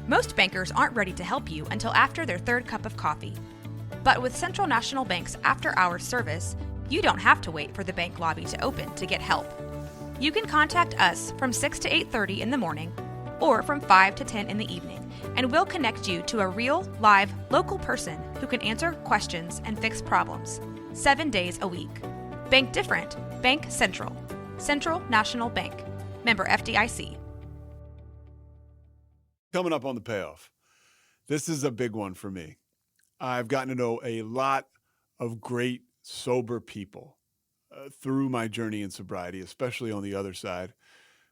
Most bankers aren't ready to help you until after their third cup of coffee. But with Central National Bank's after-hours service, you don't have to wait for the bank lobby to open to get help. You can contact us from 6 to 8:30 in the morning or from 5 to 10 in the evening, and we'll connect you to a real, live, local person who can answer questions and fix problems 7 days a week. Bank different. Bank Central. Central National Bank. Member FDIC. Coming up on the Payoff. This is a big one for me. I've gotten to know a lot of great, sober people through my journey in sobriety, especially on the other side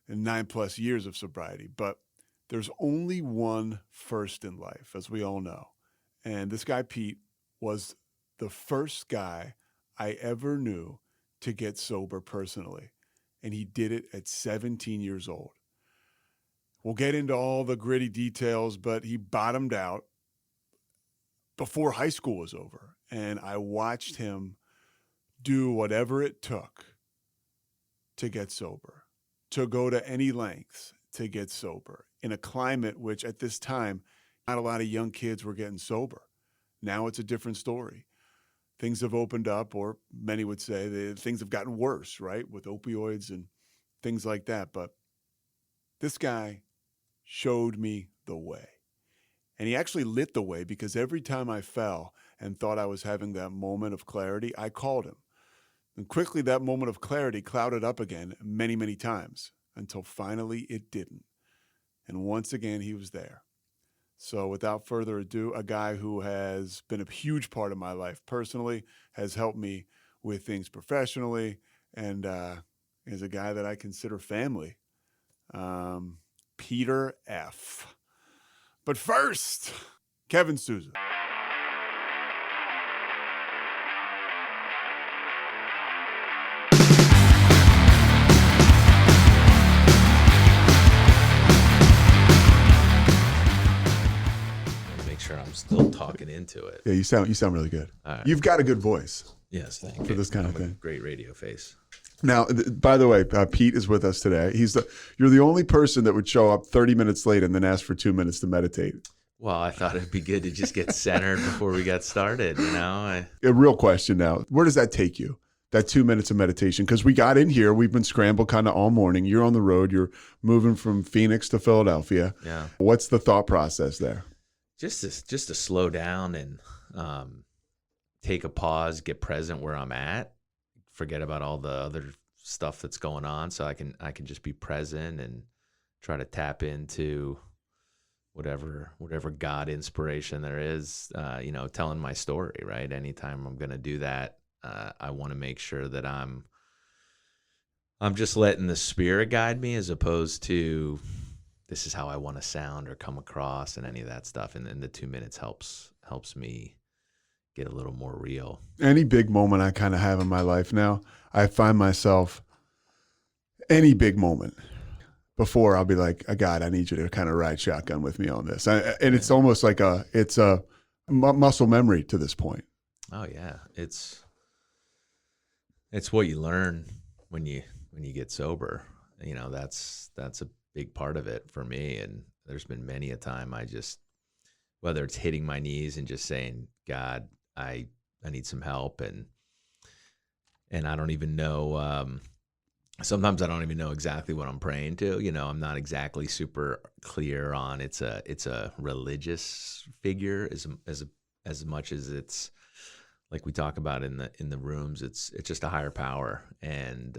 in 9+ years of sobriety. But there's only one first in life, as we all know. And this guy, Pete, was the first guy I ever knew to get sober personally. And he did it at 17 years old. We'll get into all the gritty details, but he bottomed out before high school was over. And I watched him do whatever it took to get sober, to go to any lengths to get sober in a climate which at this time, not a lot of young kids were getting sober. Now it's a different story. Things have opened up, or many would say that things have gotten worse, right? With opioids and things like that. But this guy showed me the way. And he actually lit the way, because every time I fell and thought I was having that moment of clarity, I called him. And quickly that moment of clarity clouded up again many, many times until finally it didn't. And once again, he was there. So without further ado, a guy who has been a huge part of my life personally, has helped me with things professionally, and is a guy that I consider family, Peter F. But first, Kevin Sousa. I'm still talking into it. Yeah, you sound really good. Right. You've got a good voice. Yes, thank you. For this kind of thing. Great radio face. Now, by the way, Pete is with us today. You're the only person that would show up 30 minutes late and then ask for 2 minutes to meditate. Well, I thought it'd be good to just get centered before we got started, you know? A real question now. Where does that take you? That 2 minutes of meditation? Because we got in here, we've been scrambled kind of all morning. You're on the road. You're moving from Phoenix to Philadelphia. Yeah. What's the thought process there? Just to slow down and take a pause, get present where I'm at, forget about all the other stuff that's going on, so I can just be present and try to tap into whatever God inspiration there is. Telling my story, right? Anytime I'm going to do that, I want to make sure that I'm just letting the spirit guide me, as opposed to this is how I want to sound or come across and any of that stuff. And then the 2 minutes helps me get a little more real. Any big moment I kind of have in my life now, I find myself, any big moment, before I'll be like, God, I need you to kind of ride shotgun with me on this. And it's almost like it's a muscle memory to this point. Oh yeah. It's what you learn when you get sober. You know, that's a big part of it for me. And there's been many a time I just, whether it's hitting my knees and just saying, God, I need some help. And I don't even know, sometimes I don't even know exactly what I'm praying to. You know, I'm not exactly super clear on it's a religious figure as much as it's like we talk about in the rooms. It's just a higher power, and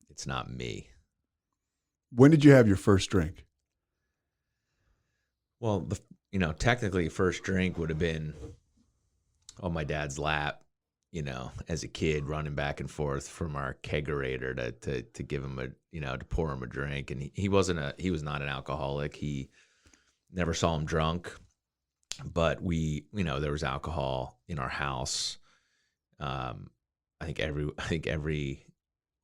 it's not me. When did you have your first drink? Well, technically first drink would have been on my dad's lap, as a kid, running back and forth from our kegerator to give him to pour him a drink. And he was not an alcoholic. He never saw him drunk, but there was alcohol in our house. I think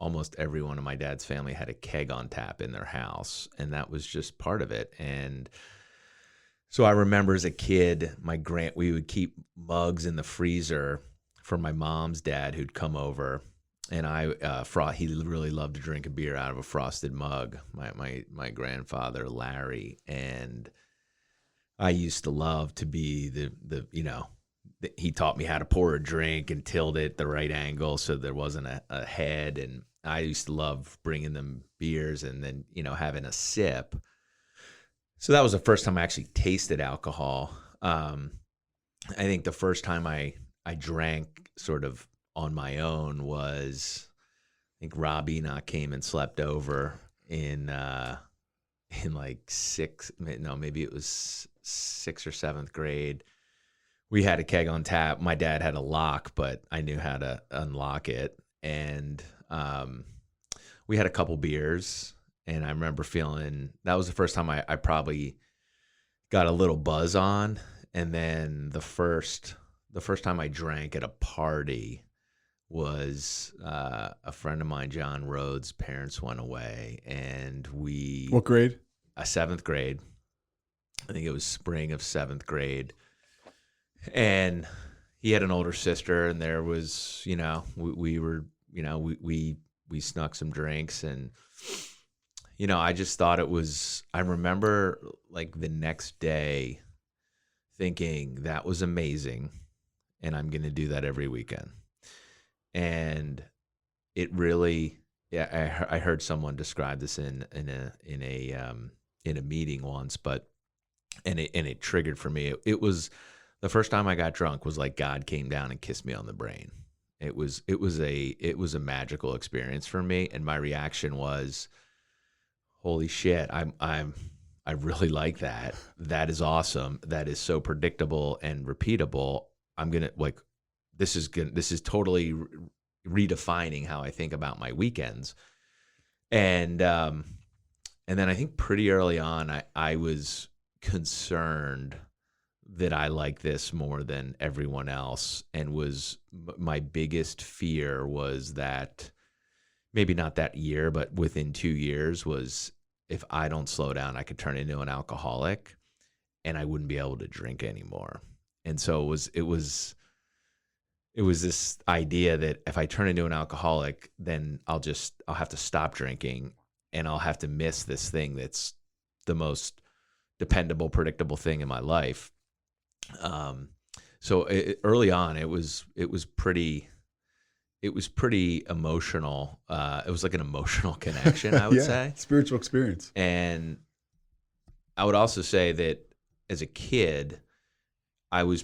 almost everyone in my dad's family had a keg on tap in their house, and that was just part of it. And so I remember as a kid, we would keep mugs in the freezer for my mom's dad who'd come over, and he really loved to drink a beer out of a frosted mug. My grandfather Larry, and I used to love to be he taught me how to pour a drink and tilt it the right angle so there wasn't a head. And I used to love bringing them beers and then, having a sip. So that was the first time I actually tasted alcohol. I think the first time I drank sort of on my own was, I think Rob Enoch came and slept over in like maybe it was 6th or 7th grade. We had a keg on tap. My dad had a lock, but I knew how to unlock it. And we had a couple beers, and I remember feeling that was the first time I probably got a little buzz on. And then the first time I drank at a party was a friend of mine, John Rhodes' parents went away, and What grade? 7th grade. I think it was spring of 7th grade. And he had an older sister, and there was, we snuck some drinks, and, I just thought I remember like the next day thinking that was amazing, and I'm going to do that every weekend. And it really, I heard someone describe this in a meeting once, and it triggered for me. It was the first time I got drunk was like God came down and kissed me on the brain. It was a magical experience for me, and my reaction was, holy shit, I really like that. That is awesome. That is so predictable and repeatable. I'm gonna this is totally redefining how I think about my weekends. And then I think pretty early on, I was concerned that I like this more than everyone else, and my biggest fear was that maybe not that year, but within 2 years was if I don't slow down, I could turn into an alcoholic and I wouldn't be able to drink anymore. And so it was this idea that if I turn into an alcoholic, then I'll have to stop drinking, and I'll have to miss this thing that's the most dependable, predictable thing in my life. So early on, it was pretty emotional. It was like an emotional connection, I would say. Spiritual experience. And I would also say that as a kid, we'll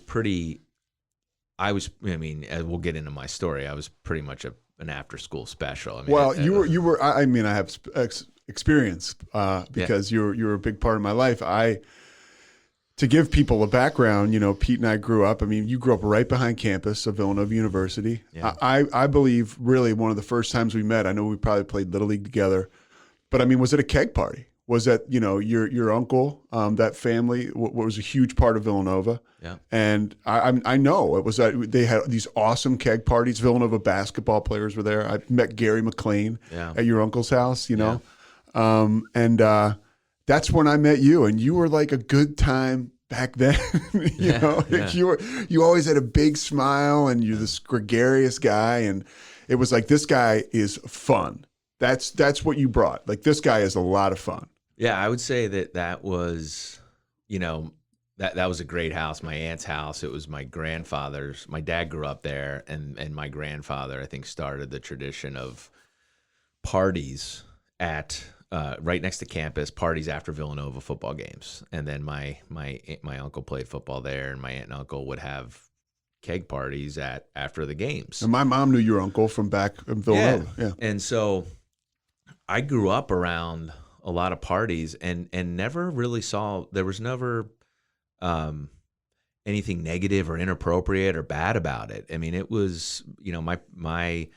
get into my story. I was pretty much an after school special. You were, I have experience, because you were a big part of my life. To give people a background, Pete and I grew up. You grew up right behind campus of Villanova University. Yeah. I believe really one of the first times we met, I know we probably played Little League together, but was it a keg party? Was that, your uncle, that family was a huge part of Villanova. Yeah. And I know it was that they had these awesome keg parties. Villanova basketball players were there. I met Gary McLean at your uncle's house, Yeah. That's when I met you, and you were like a good time back then. You always had a big smile, and you're this gregarious guy, and it was like, this guy is fun. That's what you brought. Like, this guy is a lot of fun. Yeah, I would say that was, that was a great house. My aunt's house. It was my grandfather's. My dad grew up there, and my grandfather, I think, started the tradition of parties at right next to campus, parties after Villanova football games. And then my uncle played football there, and my aunt and uncle would have keg parties after the games. And my mom knew your uncle from back in Villanova. Yeah. And so I grew up around a lot of parties, and never really there was never anything negative or inappropriate or bad about it. It was, my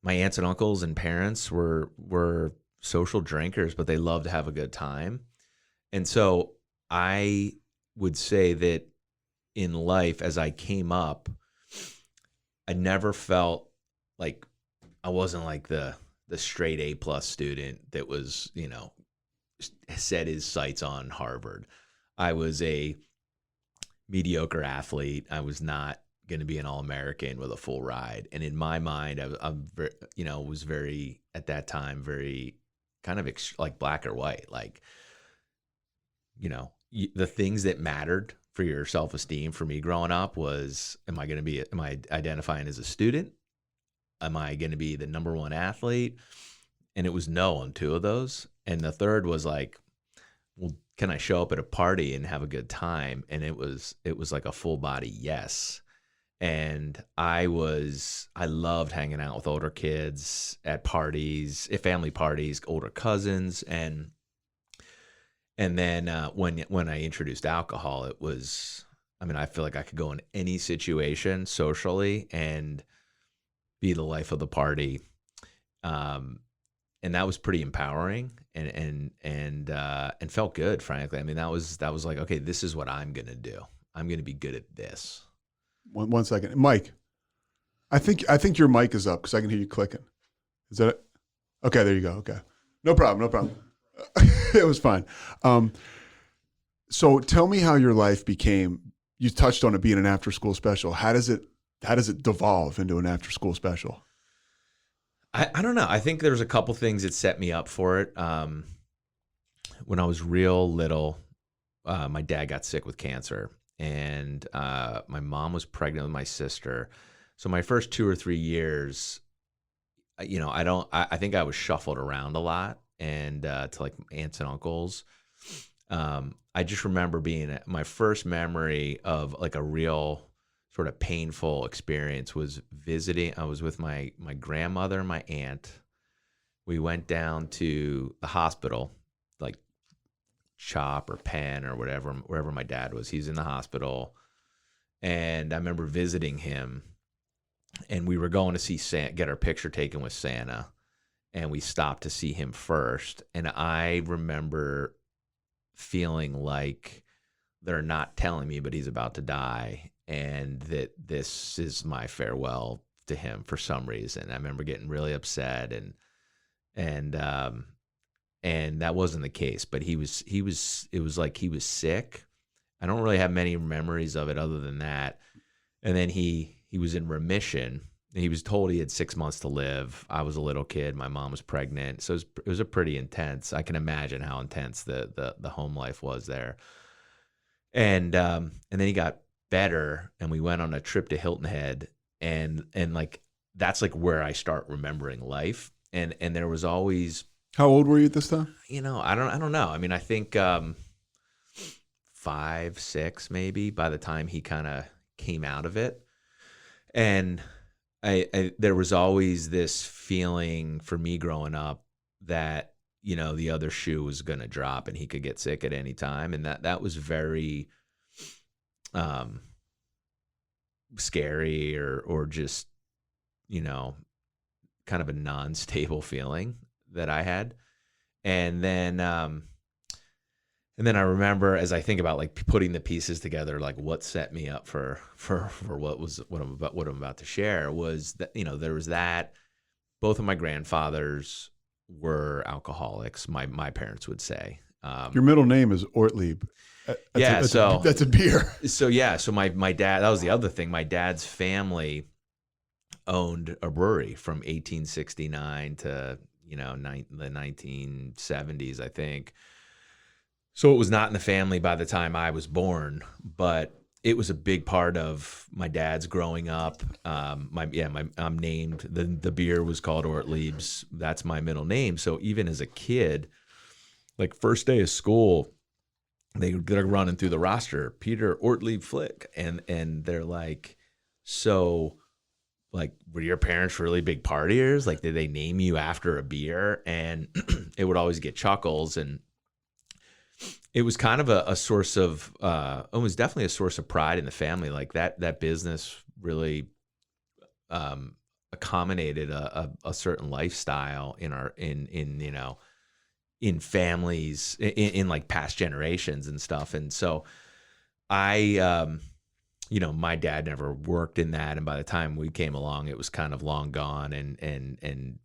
aunts and uncles and parents were social drinkers, but they loved to have a good time. And so I would say that in life, as I came up, I never felt like I wasn't like the straight A+ student that was, set his sights on Harvard. I was a mediocre athlete. I was not going to be an All-American with a full ride. And in my mind, was very, at that time, very kind of like black or white. Like, the things that mattered for your self-esteem for me growing up was, am I identifying as a student? Am I going to be the number one athlete? And it was no on two of those. And the third was like, well, can I show up at a party and have a good time? And it was like a full body yes. And I loved hanging out with older kids at parties, at family parties, older cousins. And then when I introduced alcohol, it was, I mean, I feel like I could go in any situation socially and be the life of the party. And that was pretty empowering and felt good, frankly. I mean, that was like, okay, this is what I'm going to do. I'm going to be good at this. One second. Mike, I think your mic is up because I can hear you clicking. Is that it? Okay, there you go. Okay. No problem. It was fine. So tell me how your life became, you touched on it being an after school special. How does it devolve into an after school special? I don't know. I think there's a couple things that set me up for it. When I was real little, my dad got sick with cancer, and my mom was pregnant with my sister. So my first 2 or 3 years, I think I was shuffled around a lot and to like aunts and uncles. I just remember being my first memory of like a real sort of painful experience was visiting. I was with my grandmother and my aunt. We went down to the hospital, like CHOP or Penn or whatever, wherever my dad was. He's in the hospital. And I remember visiting him, and we were going to see Santa, get our picture taken with Santa. And we stopped to see him first. And I remember feeling like they're not telling me, but he's about to die, and that this is my farewell to him for some reason. I remember getting really upset, and that wasn't the case, but it was like he was sick. I don't really have many memories of it other than that. And then he was in remission. He was told he had 6 months to live. I was a little kid. My mom was pregnant. So it was a pretty intense. I can imagine how intense the home life was there. And then he got better, and we went on a trip to Hilton Head, and like that's like where I start remembering life. And there was always. How old were you at this time? I don't know. I mean, I think 5, 6 maybe by the time he kind of came out of it. And there was always this feeling for me growing up that, the other shoe was going to drop and he could get sick at any time. And that was very scary or just, kind of a non-stable feeling that I had. And then I remember, as I think about like putting the pieces together, like what set me up for what I'm about to share was that, there was that both of my grandfathers were alcoholics. My parents would say. Your middle name is Ortlieb. That's a beer. So my dad, that was the other thing. My dad's family owned a brewery from 1869 to, the 1970s, I think. So it was not in the family by the time I was born, but it was a big part of my dad's growing up. I'm named, the beer was called Ortlieb's. That's my middle name. So even as a kid, like first day of school, they're running through the roster, Peter Ortlieb Flick. And they're like, so like, were your parents really big partiers? Like, did they name you after a beer? And it would always get chuckles. And it was kind of a source of, it was definitely a source of pride in the family. Like that business really accommodated a certain lifestyle in families, in like past generations and stuff. And so I, my dad never worked in that. And by the time we came along, it was kind of long gone and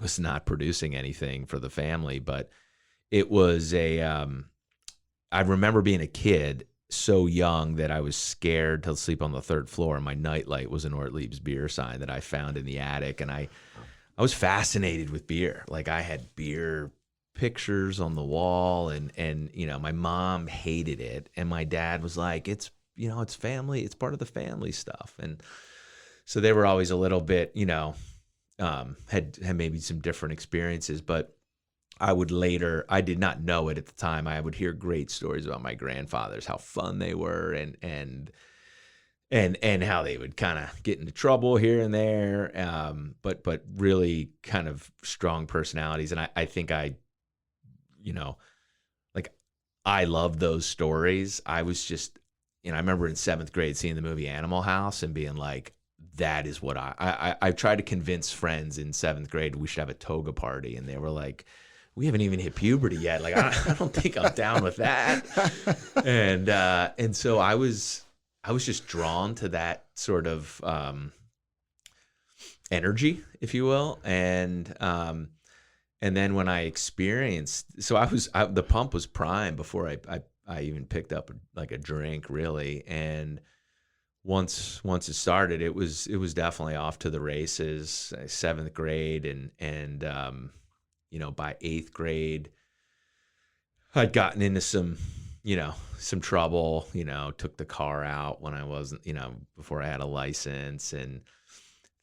was not producing anything for the family. But it was I remember being a kid so young that I was scared to sleep on the third floor. And my nightlight was an Ortlieb's beer sign that I found in the attic. And I was fascinated with beer. Like I had beer pictures on the wall, and you know, my mom hated it, and my dad was like, it's, you know, it's family, it's part of the family stuff. And so they were always a little bit, you know, had maybe some different experiences, but I did not know it at the time. I would hear great stories about my grandfathers, how fun they were, and how they would kind of get into trouble here and there. But really kind of strong personalities. And I think you know, like, I love those stories. I was just, you know, I remember in 7th grade seeing the movie Animal House and being like, that is what I tried to convince friends in 7th grade we should have a toga party. And they were like, we haven't even hit puberty yet. Like, I don't think I'm down with that. And so I was just drawn to that sort of energy, if you will. And then when I experienced, so the pump was prime before I even picked up like a drink, really. And once it started, it was definitely off to the races. 7th grade, and you know, by 8th grade, I'd gotten into some trouble, you know, took the car out when I wasn't, you know, before I had a license and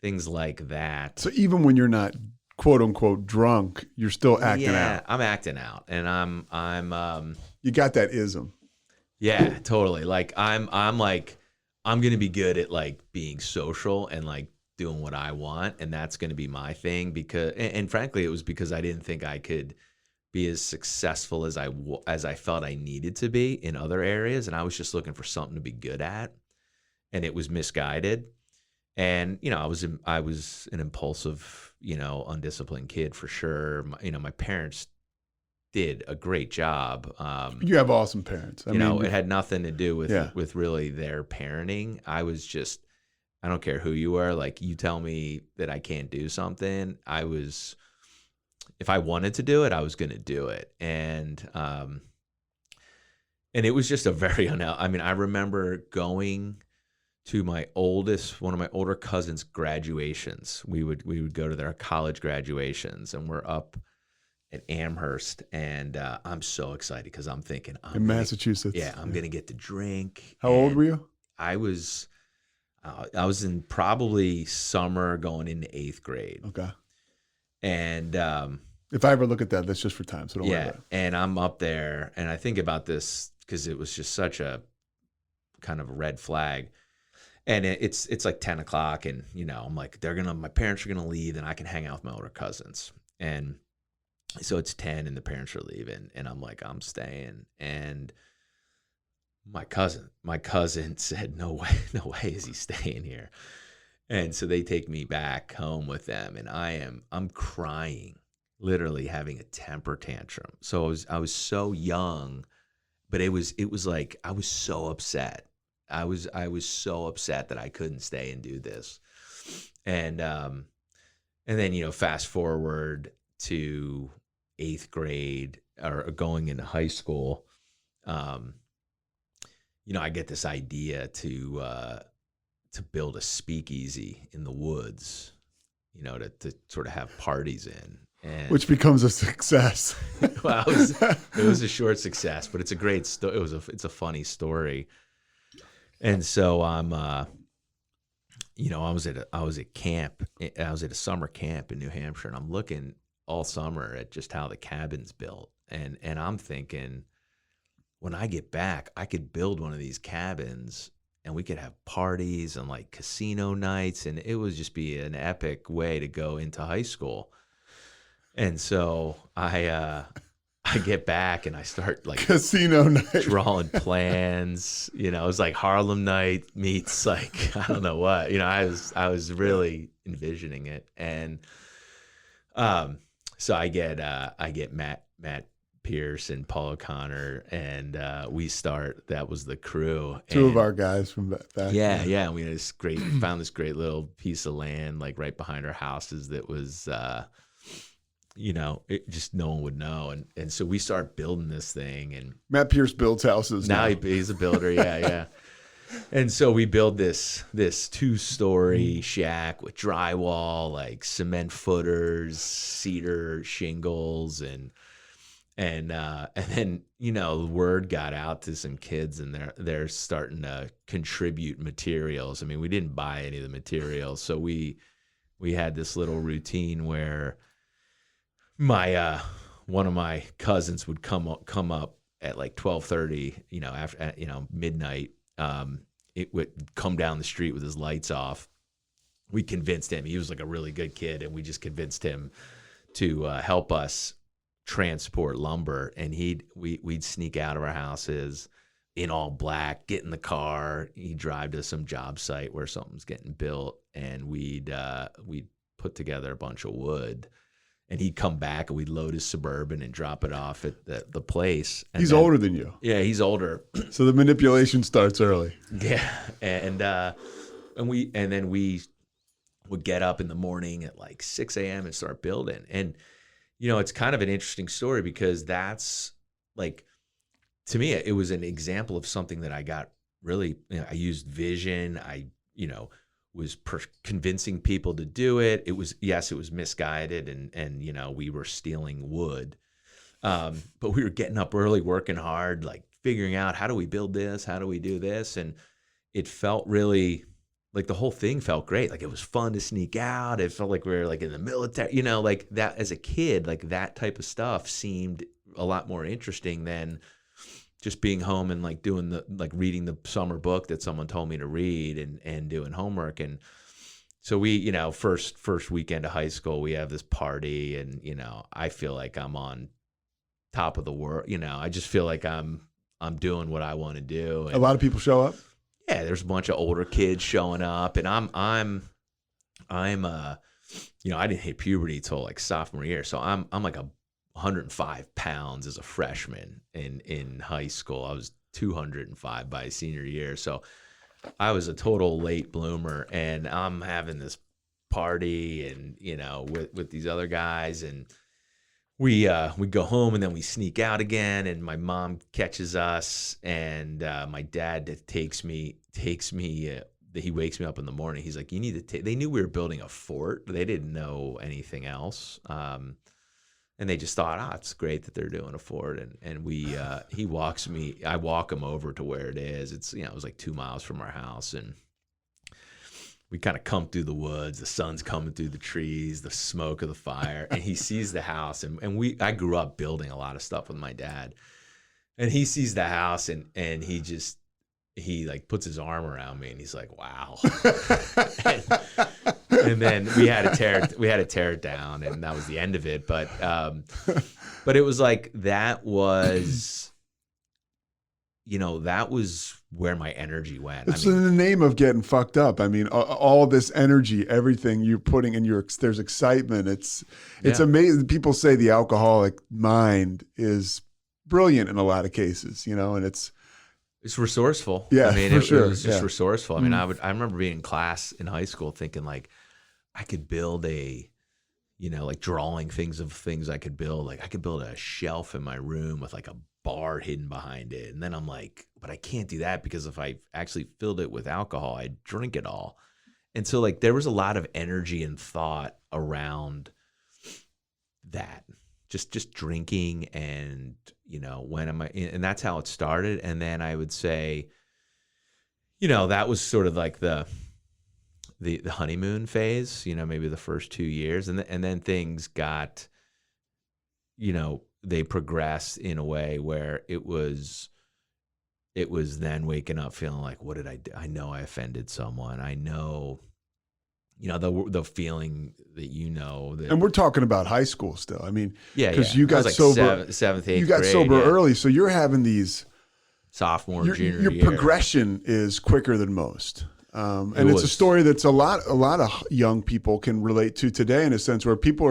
things like that. So even when you're not quote unquote drunk, you're still acting out. Yeah, I'm acting out, and I'm you got that ism. Yeah, totally. Like I'm going to be good at like being social and like doing what I want, and that's going to be my thing, because and frankly it was because I didn't think I could be as successful as I felt I needed to be in other areas, and I was just looking for something to be good at, and it was misguided. And you know, I was an impulsive, you know, undisciplined kid for sure. My parents did a great job. You have awesome parents. I mean, it had nothing to do with really their parenting. I was just, I don't care who you are. Like, you tell me that I can't do something, if I wanted to do it, I was going to do it. And it was just a very I mean, I remember going to one of my older cousins' graduations. We would go to their college graduations, and we're up at Amherst, and I'm so excited because I'm thinking in Massachusetts. Yeah, I'm going to get to drink. How old were you? I was in probably summer going into 8th grade. Okay. And if I ever look at that, that's just for time, so don't worry about it. And I'm up there, and I think about this because it was just such a kind of a red flag. And it's like 10 o'clock, and you know, I'm like, my parents are gonna leave, and I can hang out with my older cousins. And so it's 10, and the parents are leaving, and I'm like, I'm staying. And my cousin said, no way is he staying here. And so they take me back home with them, and I'm crying, literally having a temper tantrum. So I was so young, but it was like I was so upset. I was so upset that I couldn't stay and do this. And then, you know, fast forward to 8th grade or going into high school, you know, I get this idea to build a speakeasy in the woods, you know, to sort of have parties in. And, which becomes a success. Well, it was a short success, but it's a great story. It's a funny story. And so you know, I was at camp. I was at a summer camp in New Hampshire, and I'm looking all summer at just how the cabin's built, and I'm thinking, when I get back, I could build one of these cabins, and we could have parties and like casino nights, and it would just be an epic way to go into high school. And so I get back, and I start like casino night, drawing plans. You know, it was like Harlem Night meets like I don't know what. You know, I was really envisioning it, and so I get Matt Pierce and Paul O'Connor, and we start. That was the crew. Two of our guys from back. Yeah. And we had found this great little piece of land like right behind our houses that was. You know, just no one would know. And so we start building this thing. And Matt Pierce builds houses now. He's a builder. Yeah. And so we build this 2-story shack with drywall, like cement footers, cedar shingles. And And then, word got out to some kids, and they're starting to contribute materials. I mean, we didn't buy any of the materials, so we had this little routine where my one of my cousins would come up at like 12:30, after midnight. It would come down the street with his lights off. We convinced him. He was like a really good kid, and we just convinced him to help us transport lumber, and we'd sneak out of our houses in all black, get in the car, he'd drive to some job site where something's getting built, and we'd put together a bunch of wood, and he'd come back, and we'd load his Suburban and drop it off at the place. And he's older than you. Yeah, he's older. So the manipulation starts early. Yeah, and then we would get up in the morning at like 6 a.m. and start building. And it's kind of an interesting story, because that's like, to me, it was an example of something that I got really, I used vision. I, was convincing people to do it. It was misguided, and we were stealing wood. But we were getting up early, working hard, like figuring out, how do we build this? How do we do this? And it felt really, like, the whole thing felt great. Like, it was fun to sneak out. It felt like we were like in the military, like that. As a kid, like that type of stuff seemed a lot more interesting than just being home and like reading the summer book that someone told me to read, and doing homework. And so we, first weekend of high school, we have this party, and, I feel like I'm on top of the world. I just feel like I'm doing what I want to do. And a lot of people show up. Yeah, there's a bunch of older kids showing up, and I'm I didn't hit puberty till like sophomore year, so I'm like 105 pounds as a freshman in high school. I was 205 by senior year, so I was a total late bloomer, and I'm having this party, and with these other guys, and we go home, and then we sneak out again, and my mom catches us, and my dad takes me. He wakes me up in the morning. He's like, "You need to take." They knew we were building a fort. They didn't know anything else, and they just thought, it's great that they're doing a fort. And he walks me. I walk him over to where it is. It's it was like 2 miles from our house, and we kind of come through the woods. The sun's coming through the trees, the smoke of the fire, and he sees the house. And I grew up building a lot of stuff with my dad, and he sees the house, and he like puts his arm around me, and he's like, "Wow." and then we had to tear it down, and that was the end of it. But it was like, that was where my energy went. It's in the name of getting fucked up. I mean, all this energy, everything you're putting in there's excitement. It's amazing. People say the alcoholic mind is brilliant in a lot of cases, and it's resourceful. Yeah, I mean, for sure. It was just resourceful. I mean, I remember being in class in high school thinking, like, I could build like drawing things I could build. Like, I could build a shelf in my room with like a bar hidden behind it. And then I'm like, but I can't do that, because if I actually filled it with alcohol, I'd drink it all. And so, like, there was a lot of energy and thought around that, just drinking, and when am I, and that's how it started. And then I would say, that was sort of like the honeymoon phase, maybe the first 2 years, and then things got, they progressed in a way where it was then waking up feeling like, what did I do? I know I offended someone. I know, the feeling that, and we're talking about high school still. I mean, because you got like sober, seventh, eighth. You got grade, sober early, so you're having these sophomore, junior your year. progression is quicker than most. And it's a story that's a lot of young people can relate to today, in a sense where people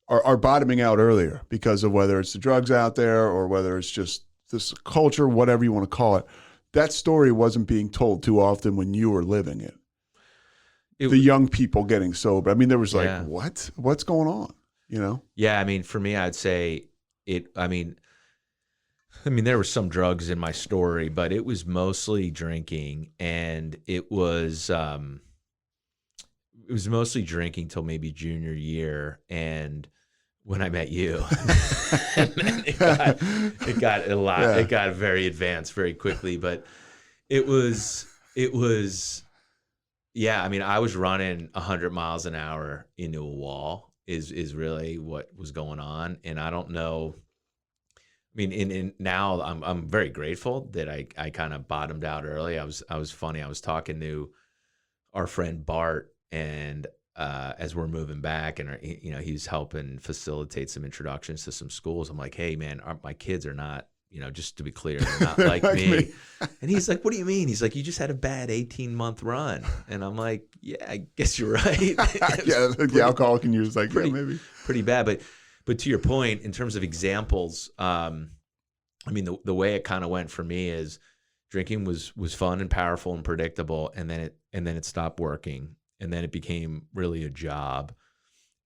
are bottoming out earlier because of whether it's the drugs out there or whether it's just this culture, whatever you want to call it. That story wasn't being told too often when you were living it. The young people getting sober. I mean, there was like, what's going on? Yeah. I mean, for me, I'd say I mean, there were some drugs in my story, but it was mostly drinking, and it was mostly drinking till maybe junior year. And when I met you. And then it got a lot. Yeah. It got very advanced very quickly, but it was, yeah. I mean, I was running 100 miles an hour into a wall is really what was going on. And I don't know. I mean, in now I'm very grateful that I kind of bottomed out early. I was funny. I was talking to our friend Bart, and as we're moving back, and he's helping facilitate some introductions to some schools. I'm like, hey man, my kids are not, just to be clear, they're not like me. And he's like, what do you mean? He's like, you just had a bad 18-month run. And I'm like, yeah, I guess you're right. Yeah, the alcoholic in you is like, yeah, maybe pretty bad. But to your point, in terms of examples, I mean, the way it kind of went for me is drinking was fun and powerful and predictable, and then it stopped working, and then it became really a job,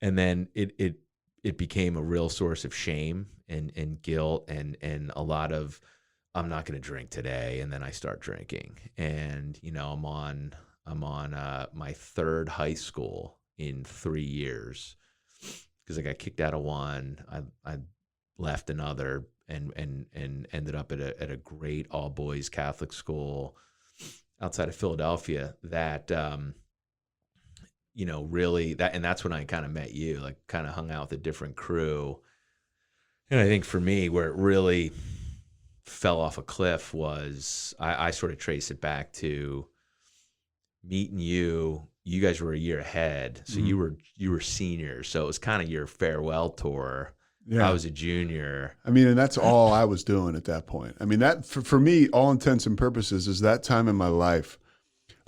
and then it became a real source of shame and guilt and a lot of, I'm not going to drink today, and then I start drinking, and I'm on my third high school in 3 years, because I got kicked out of one, I left another, and ended up at a great all boys Catholic school outside of Philadelphia that really and that's when I kind of met you, like kind of hung out with a different crew. And I think for me, where it really fell off a cliff was I sort of trace it back to meeting you. You guys were a year ahead, so Mm-hmm. you were seniors, so it was kind of your farewell tour. Yeah. I was a junior. I mean, and that's all I was doing at that point. I mean, that for me, all intents and purposes, is that time in my life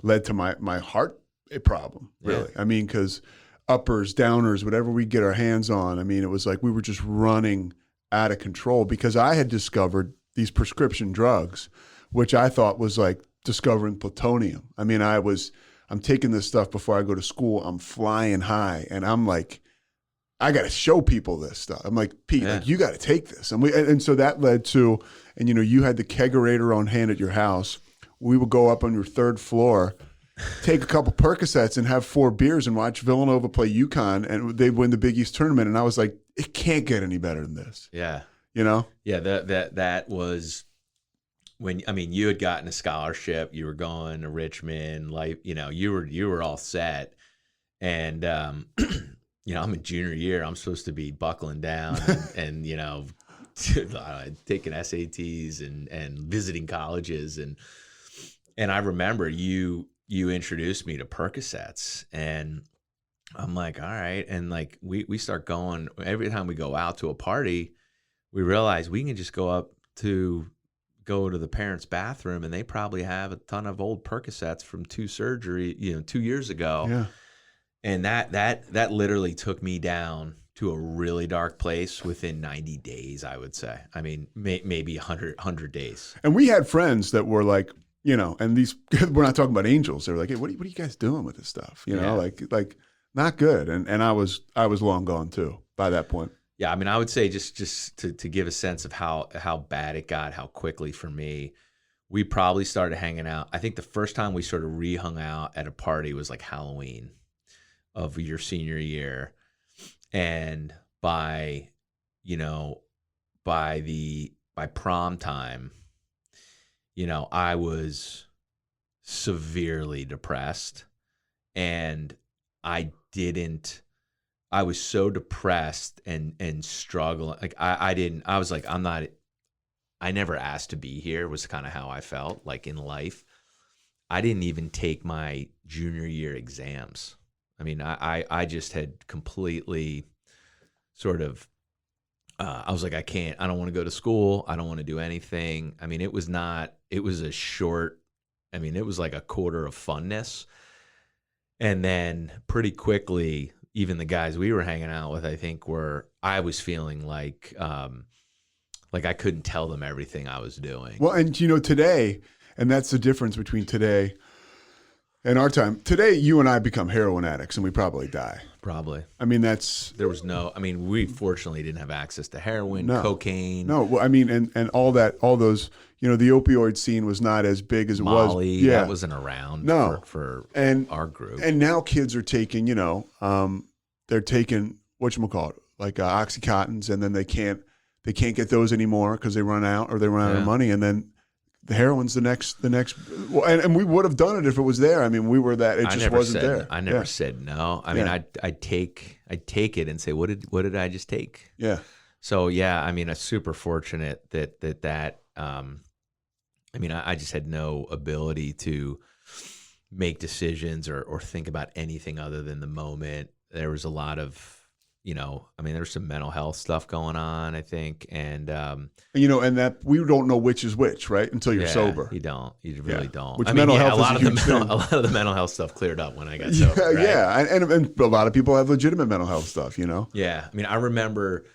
led to my heart problem, really. Yeah. I mean, because uppers, downers, whatever we get our hands on, I mean, it was like we were just running out of control, because I had discovered these prescription drugs, which I thought was like discovering plutonium. I mean, I'm taking this stuff before I go to school. I'm flying high, and I'm like, I got to show people this stuff. I'm like, Pete, Yeah. like, you got to take this. And so that led to, and you had the kegerator on hand at your house. We would go up on your third floor, take a couple Percocets and have 4 beers and watch Villanova play UConn, and they'd win the Big East tournament. And I was like, it can't get any better than this. Yeah. Yeah. That was when, I mean, you had gotten a scholarship, you were going to Richmond, like, you were all set. And, I'm in junior year, I'm supposed to be buckling down and taking SATs and visiting colleges. And I remember you introduced me to Percocets, and I'm like, all right. And like, we start going, every time we go out to a party, we realize we can just go to the parents' bathroom, and they probably have a ton of old Percocets from 2 years ago. Yeah. And that literally took me down to a really dark place within 90 days, I would say. I mean, maybe 100 days. And we had friends that were like, and these, we're not talking about angels. They were like, hey, what are you guys doing with this stuff? Yeah. Like not good. And I was long gone too by that point. Yeah, I mean, I would say just to give a sense of how bad it got, how quickly for me, we probably started hanging out. I think the first time we sort of hung out at a party was like Halloween of your senior year. And by prom time, I was severely depressed, and I was so depressed and struggling. Like I was like, I never asked to be here, was kind of how I felt like in life. I didn't even take my junior year exams. I mean, I just had completely sort of, I was like, I don't want to go to school. I don't want to do anything. I mean, it was a short, I mean, it was like a quarter of funness. And then pretty quickly, even the guys we were hanging out with, I think I was feeling like I couldn't tell them everything I was doing. Well, and today, and that's the difference between today and our time. Today, you and I become heroin addicts, and we probably die. Probably. I mean, we fortunately didn't have access to heroin, No. cocaine. No, well, I mean, and all those, the opioid scene was not as big as it was. Molly, Yeah. that wasn't around No. for And our group. And now kids are taking, they're taking, whatchamacallit, like Oxycontins, and then they can't get those anymore because they run out of money, and then the heroin's the next. Well, and we would have done it if it was there. I mean, we were that. It just wasn't there. I never said no. I mean, I'd take it and say, what did I just take? Yeah. So yeah, I mean, I'm super fortunate that I mean, I just had no ability to make decisions or think about anything other than the moment. There was a lot of, I mean, there's some mental health stuff going on, I think. And, and that we don't know which is which, right? Until you're sober. You really don't. Which mental health is a huge thing. A lot of the mental health stuff cleared up when I got sober. Right? Yeah. And a lot of people have legitimate mental health stuff, Yeah. I mean, I remember,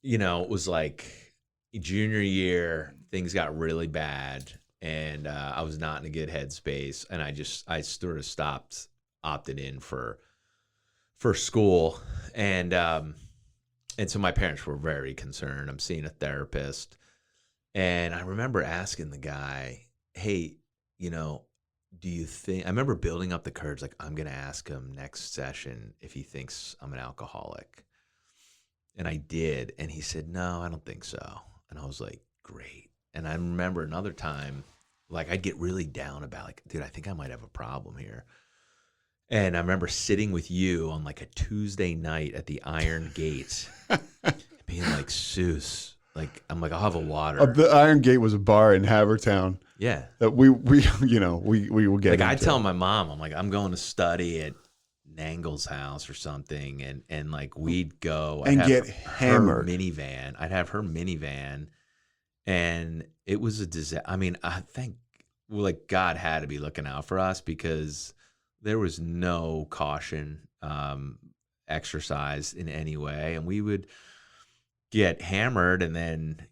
it was like junior year, things got really bad. And I was not in a good headspace. And I sort of stopped opting in for school. And so my parents were very concerned. I'm seeing a therapist. And I remember asking the guy, hey, do you think, I remember building up the courage, like, I'm going to ask him next session if he thinks I'm an alcoholic. And I did. And he said, no, I don't think so. And I was like, great. And I remember another time, like, I'd get really down about, like, dude, I think I might have a problem here. And I remember sitting with you on like a Tuesday night at the Iron Gate, being like, Seuss, like, I'm like, I'll have a water. The Iron Gate was a bar in Havertown. Yeah. That we will get like, into. I tell my mom, I'm like, I'm going to study at Nangle's house or something. And like, we'd go and get hammered. I'd have her minivan. And it was a disaster. I mean, I think like God had to be looking out for us because there was no caution exercise in any way. And we would get hammered and then,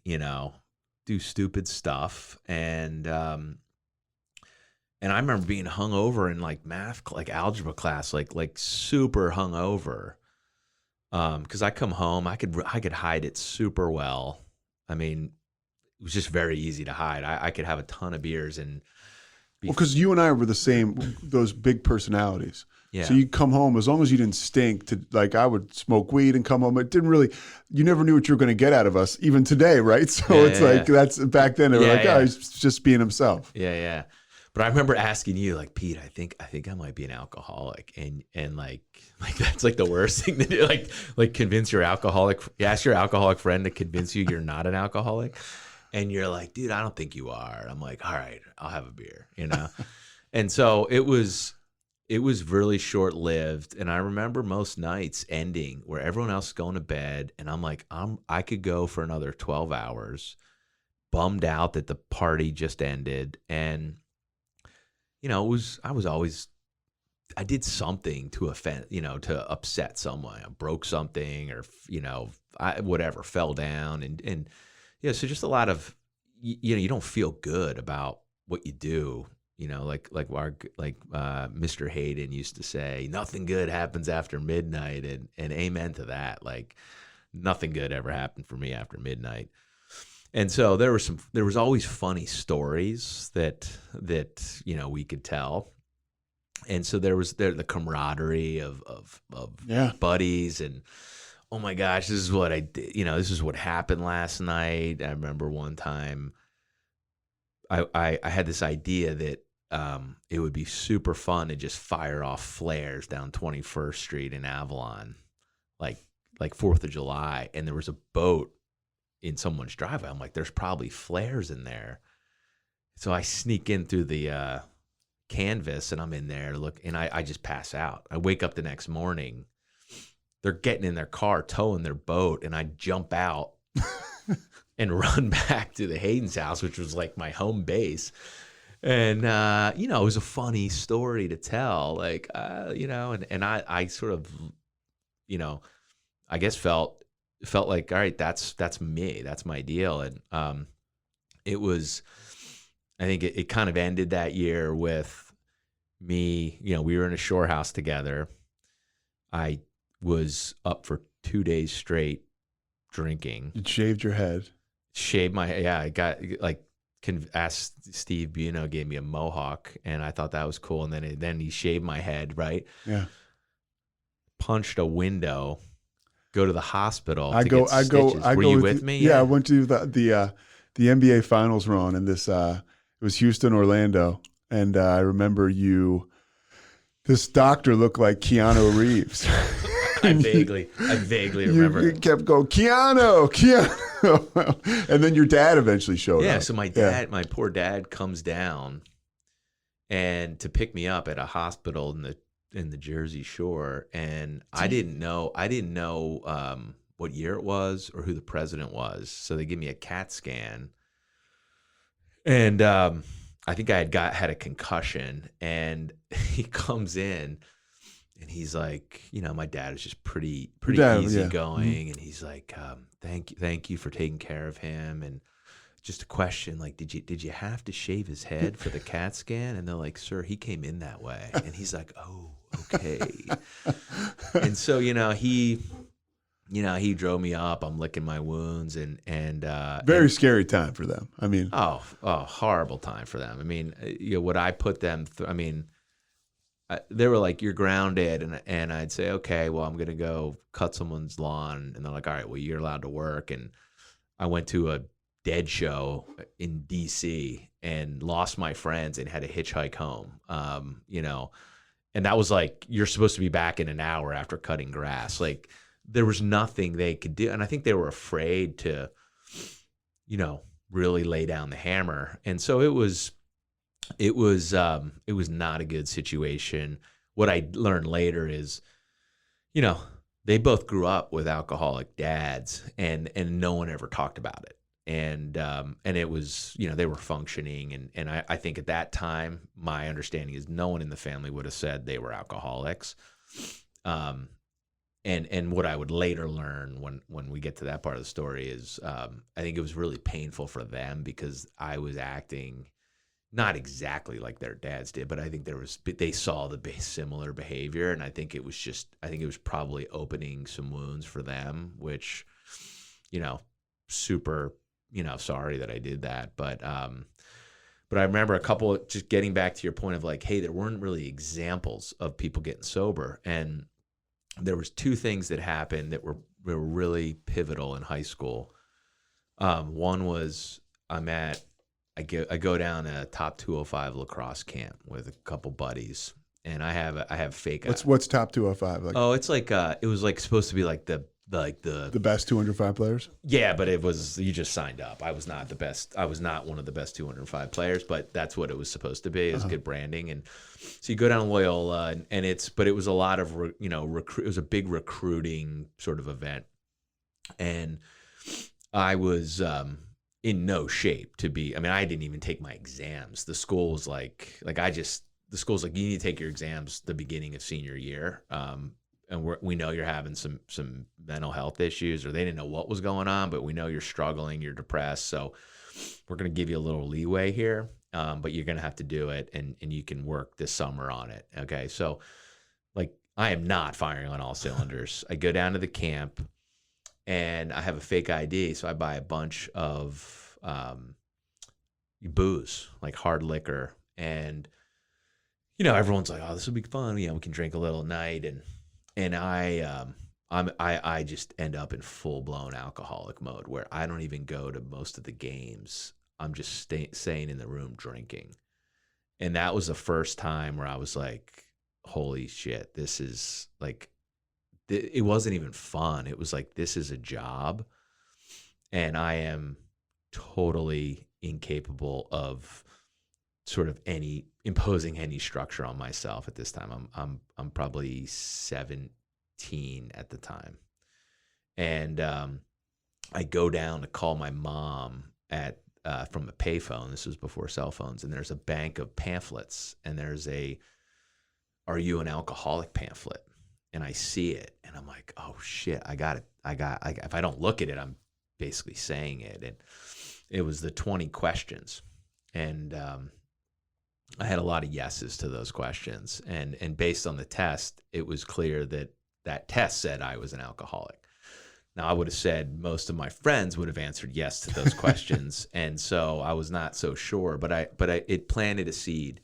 do stupid stuff. And I remember being hungover in like math, like algebra class, like super hungover. Cause I come home, I could hide it super well. I mean, it was just very easy to hide. I could have a ton of beers and because you and I were the same, those big personalities. Yeah. So you come home, as long as you didn't stink, like I would smoke weed and come home. It didn't really, you never knew what you were going to get out of us, even today, right? So that's back then. They were like, oh, he's just being himself. Yeah. But I remember asking you, like, Pete, I think I might be an alcoholic, and like that's like the worst thing to do, like convince your alcoholic. You ask your alcoholic friend to convince you you're not an alcoholic. And you're like, dude, I don't think you are. I'm like, all right, I'll have a beer, And so it was really short-lived. And I remember most nights ending where everyone else is going to bed. And I'm like, I could go for another 12 hours, bummed out that the party just ended. And, I did something to offend, to upset someone. I broke something or, whatever, fell down. And yeah, so just a lot of, you don't feel good about what you do, like Mr. Hayden used to say, nothing good happens after midnight, and amen to that. Like, nothing good ever happened for me after midnight. And so there was always funny stories that we could tell. And so there was the camaraderie of buddies and, oh my gosh, this is what I did. This is what happened last night. I remember one time I had this idea that it would be super fun to just fire off flares down 21st Street in Avalon, like 4th of July. And there was a boat in someone's driveway. I'm like, there's probably flares in there. So I sneak in through the canvas and I'm in there, and I just pass out. I wake up the next morning. They're getting in their car, towing their boat, and I jump out and run back to the Hayden's house, which was like my home base. And, it was a funny story to tell, like, and I sort of, I guess felt like, all right, that's me, that's my deal. And it was, I think it kind of ended that year with me, we were in a shore house together. I was up for 2 days straight drinking. You shaved your head. Shaved my head. Yeah, I got asked Steve Buno, gave me a mohawk, and I thought that was cool. And then he shaved my head, right? Yeah. Punched a window, go to the hospital. I to go. get I go. stitches. I Were go you with with you. me? Yeah, I went to the NBA Finals run, and this it was Houston, Orlando, and I remember you. This doctor looked like Keanu Reeves. I vaguely remember. You kept going, Keanu. And then your dad eventually showed up. Yeah, so my poor dad comes down and to pick me up at a hospital in the Jersey Shore, and I didn't know what year it was or who the president was. So they give me a CAT scan, and I think I had a concussion, and he comes in. And he's like, my dad is just pretty easygoing, and he's like, thank you for taking care of him. And just a question, like, did you have to shave his head for the CAT scan? And they're like, sir, he came in that way. And he's like, oh, okay. And so he drove me up. I'm licking my wounds, and very scary time for them. I mean, horrible time for them. I mean, what I put them through. I mean. They were like, you're grounded. And I'd say, okay, well, I'm going to go cut someone's lawn. And they're like, all right, well, you're allowed to work. And I went to a Dead show in DC and lost my friends and had to hitchhike home. And that was like, you're supposed to be back in an hour after cutting grass. Like, there was nothing they could do. And I think they were afraid to, really lay down the hammer. And so it was not a good situation. What I learned later is, they both grew up with alcoholic dads, and no one ever talked about it. And it was, they were functioning. And I think at that time, my understanding is no one in the family would have said they were alcoholics. And what I would later learn when we get to that part of the story is, I think it was really painful for them because I was acting not exactly like their dads did, but I think they saw the similar behavior, and I think it was probably opening some wounds for them, which, super, sorry that I did that, but I remember just getting back to your point of like, hey, there weren't really examples of people getting sober, and there was two things that happened that were really pivotal in high school. One was I go down a top 205 lacrosse camp with a couple buddies, and I have fake. What's top 205? Like, oh, it's like it was like supposed to be like the best 205 players. Yeah, but it was, you just signed up. I was not the best. I was not one of the best 205 players, but that's what it was supposed to be. It was good branding, and so you go down Loyola, and it was a lot of it was a big recruiting sort of event, and I was. In no shape to be. I mean, I didn't even take my exams. The school was the school's like, you need to take your exams the beginning of senior year. And we know you're having some mental health issues, or they didn't know what was going on, but we know you're struggling, you're depressed. So we're going to give you a little leeway here, but you're going to have to do it, and you can work this summer on it. Okay. So like, I am not firing on all cylinders. I go down to the camp, and I have a fake ID, so I buy a bunch of booze, like hard liquor, and everyone's like, "Oh, this will be fun. We can drink a little at night." And I just end up in full blown alcoholic mode where I don't even go to most of the games. I'm just staying in the room drinking, and that was the first time where I was like, "Holy shit, this is like." It wasn't even fun. It was like, this is a job, and I am totally incapable of sort of imposing any structure on myself at this time. I'm probably 17 at the time, and I go down to call my mom from a payphone. This was before cell phones, and there's a bank of pamphlets, and there's a "Are you an alcoholic?" pamphlet. And I see it, and I'm like, oh shit, I got it. If I don't look at it, I'm basically saying it. And it was the 20 questions. And I had a lot of yeses to those questions. And based on the test, it was clear that test said I was an alcoholic. Now, I would have said most of my friends would have answered yes to those questions. And so I was not so sure, but it planted a seed.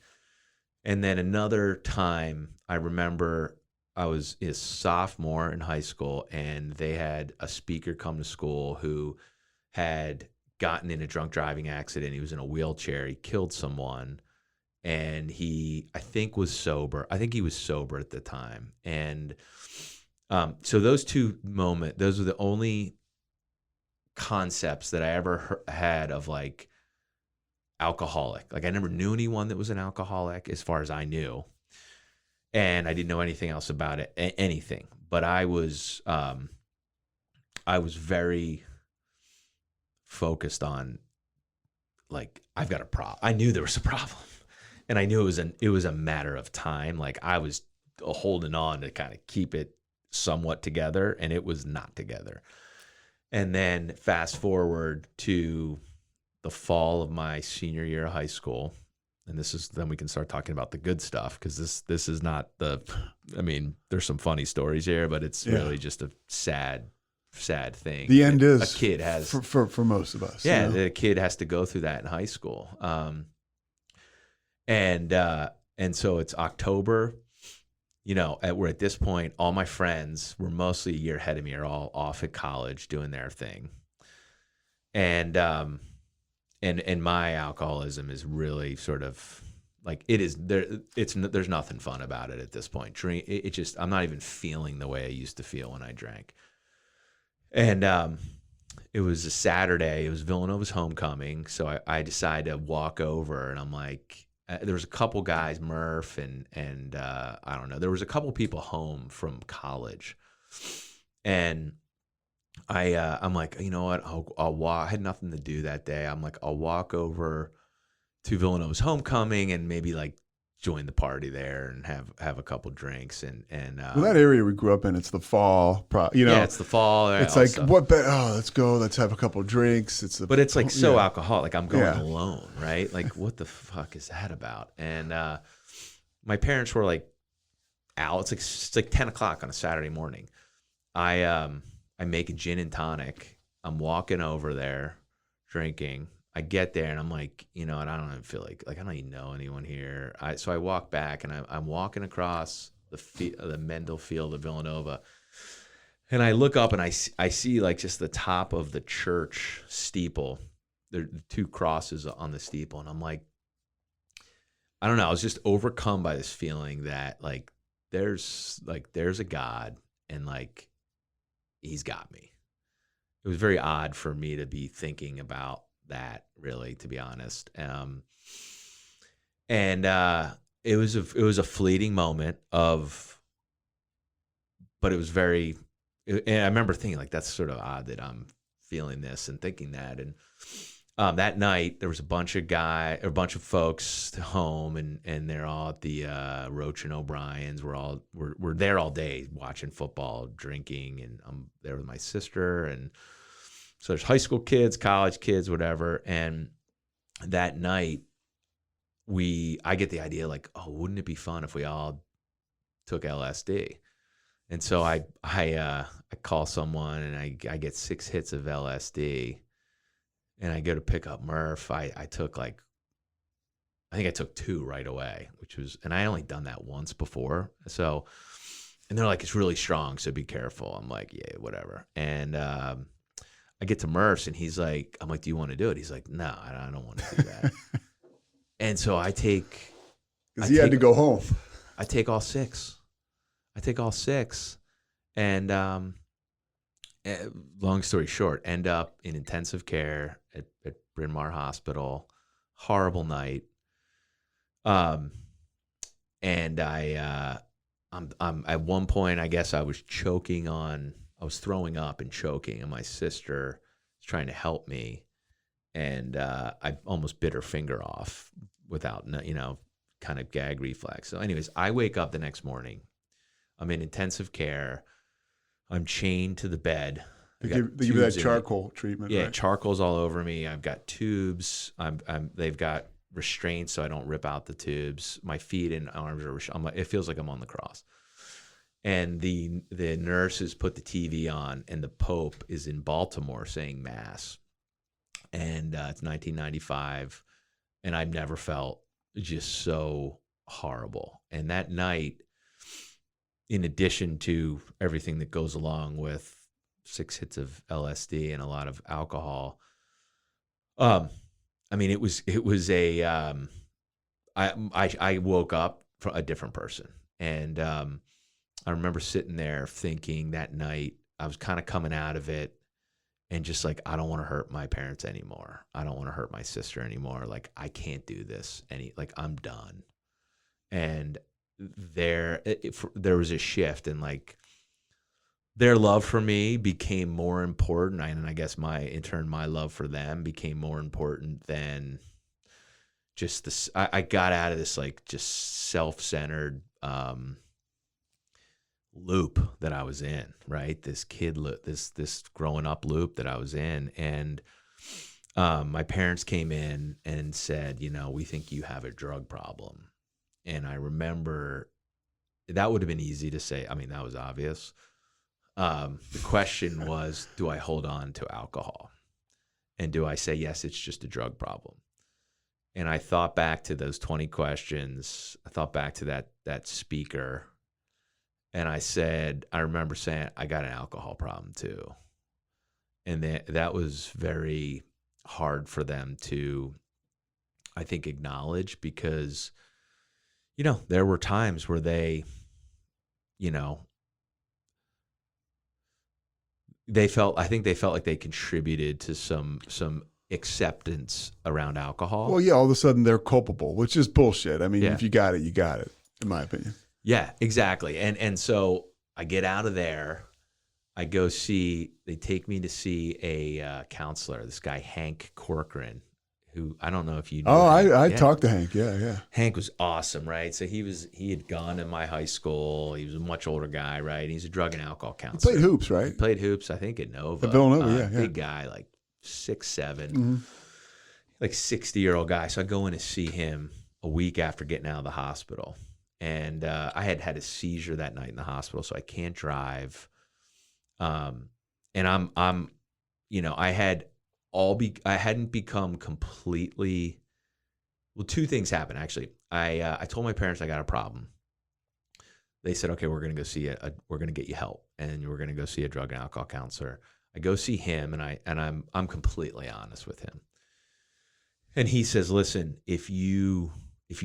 And then another time, I remember I was a sophomore in high school, and they had a speaker come to school who had gotten in a drunk driving accident. He was in a wheelchair. He killed someone, and I think was sober. I think he was sober at the time. And so those were the only concepts that I ever had of like alcoholic. Like I never knew anyone that was an alcoholic as far as I knew. And I didn't know anything else about it, anything. But I was very focused on like, I've got a problem. I knew there was a problem, and I knew it was a matter of time. Like I was holding on to kind of keep it somewhat together, and it was not together. And then fast forward to the fall of my senior year of high school. And then we can start talking about the good stuff, because this is not there's some funny stories here, but it's really just a sad thing. The end is a kid has for most of us. Yeah, the kid has to go through that in high school. And so it's October. We're at this point, all my friends were mostly a year ahead of me, are all off at college doing their thing. And my alcoholism is really sort of like, it is there. There's nothing fun about it at this point. I'm not even feeling the way I used to feel when I drank. And it was a Saturday. It was Villanova's homecoming, so I decided to walk over, and I'm like, there was a couple guys, Murph and I don't know. There was a couple people home from college, and I'm like, you know what? I'll walk. I had nothing to do that day. I'm like, I'll walk over to Villanova's homecoming and maybe like join the party there and have a couple drinks and well, that area we grew up in, it's the fall, yeah, it's the fall. It's like let's go, let's have a couple drinks. But it's like so alcoholic. I'm going alone, right? Like, what the fuck is that about? And my parents were like out. It's like 10 o'clock on a Saturday morning. I make a gin and tonic. I'm walking over there, drinking. I get there and I'm like, and I don't even feel like I don't even know anyone here. So I walk back and I'm walking across the Mendel Field of Villanova, and I look up and I see like just the top of the church steeple. There are two crosses on the steeple, and I'm like, I don't know. I was just overcome by this feeling that like there's a God, and like he's got me. It was very odd for me to be thinking about that, really, to be honest. And it was a fleeting moment but it was and I remember thinking like, that's sort of odd that I'm feeling this and thinking that. And that night there was a bunch of folks home, and they're all at the Roach and O'Brien's. We're there all day watching football, drinking, and I'm there with my sister, and so there's high school kids, college kids, whatever. And that night I get the idea like, oh, wouldn't it be fun if we all took LSD? And so I call someone, and I get 6 hits of LSD, and I go to pick up Murph. I think I took 2 right away, and I only done that once before. So, and they're like, it's really strong, so be careful. I'm like, yeah, whatever. And I get to Murph's, and he's like, I'm like, do you want to do it? He's like, no, I don't want to do that. And so because he had to go home. I take all 6. And long story short, end up in intensive care at Bryn Mawr Hospital. Horrible night. And I'm at one point, I guess I was throwing up and choking, and my sister was trying to help me, and I almost bit her finger off without, kind of gag reflex. So anyways, I wake up the next morning. I'm in intensive care. I'm chained to the bed. They give you that charcoal treatment. Yeah, right? Charcoal's all over me. I've got tubes. They've got restraints so I don't rip out the tubes. My feet and arms are. It feels like I'm on the cross. And the nurses put the TV on, and the Pope is in Baltimore saying Mass. And it's 1995, and I've never felt just so horrible. And that night, in addition to everything that goes along with 6 hits of LSD and a lot of alcohol, I mean, it was a, I woke up for a different person. And I remember sitting there thinking that night, I was kind of coming out of it and just like, I don't want to hurt my parents anymore. I don't want to hurt my sister anymore. Like, I can't do this like, I'm done. And there was a shift, and like their love for me became more important. And I guess in turn, my love for them became more important than just this. I got out of this like just self-centered loop that I was in, right? This kid loop, this growing up loop that I was in. And my parents came in and said, we think you have a drug problem. And I remember that would have been easy to say. I mean, that was obvious. The question was, do I hold on to alcohol? And do I say, yes, it's just a drug problem? And I thought back to those 20 questions. I thought back to that speaker. And I remember saying, I got an alcohol problem too. And that was very hard for them to, I think, acknowledge, because, there were times where they, they felt like they contributed to some acceptance around alcohol. Well, yeah, all of a sudden they're culpable, which is bullshit. I mean, if you got it, you got it, in my opinion. Yeah, exactly. And so I get out of there. They take me to see a counselor, this guy, Hank Corcoran, who I don't know if you know. Oh, I talked to Hank. Yeah. Hank was awesome, right? So he had gone to my high school. He was a much older guy, right? He's a drug and alcohol counselor. He played hoops, right? He played hoops, I think, at Nova. At Villanova, yeah. Big guy, like 6'7", like 60-year-old guy. So I go in to see him a week after getting out of the hospital. And I had a seizure that night in the hospital, so I can't drive. And I hadn't become completely. Well, two things happened actually. I told my parents I got a problem. They said, okay, we're gonna go see we're gonna get you help, and we're gonna go see a drug and alcohol counselor. I go see him, and I'm completely honest with him. And he says, listen, if you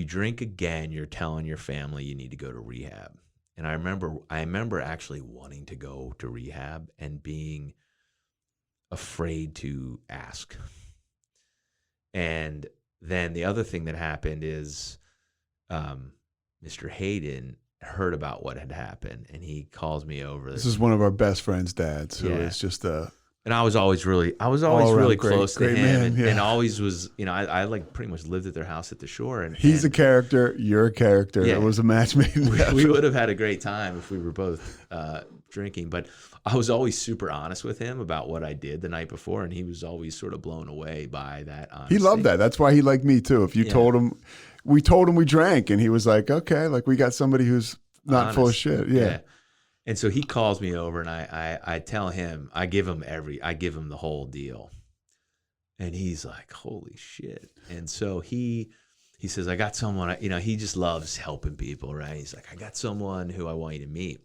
drink again, you're telling your family you need to go to rehab. And I remember actually wanting to go to rehab and being afraid to ask. And then the other thing that happened is Mr. Hayden heard about what had happened, and he calls me over. This is one of our best friends' dads, who is just and I was always really close to him, man, and always was, I like pretty much lived at their house at the shore. And he's a character, you're a character. Yeah. It was a match made in heaven. We would have had a great time if we were both drinking, but I was always super honest with him about what I did the night before, and he was always sort of blown away by that honesty. He loved that. That's why he liked me too. If you told him we drank, and he was like, okay, like we got somebody who's not honest. Full of shit. Yeah. And so he calls me over, and I tell him, I give him the whole deal. And he's like, holy shit. And so he says, I got someone, he just loves helping people, right? He's like, I got someone who I want you to meet,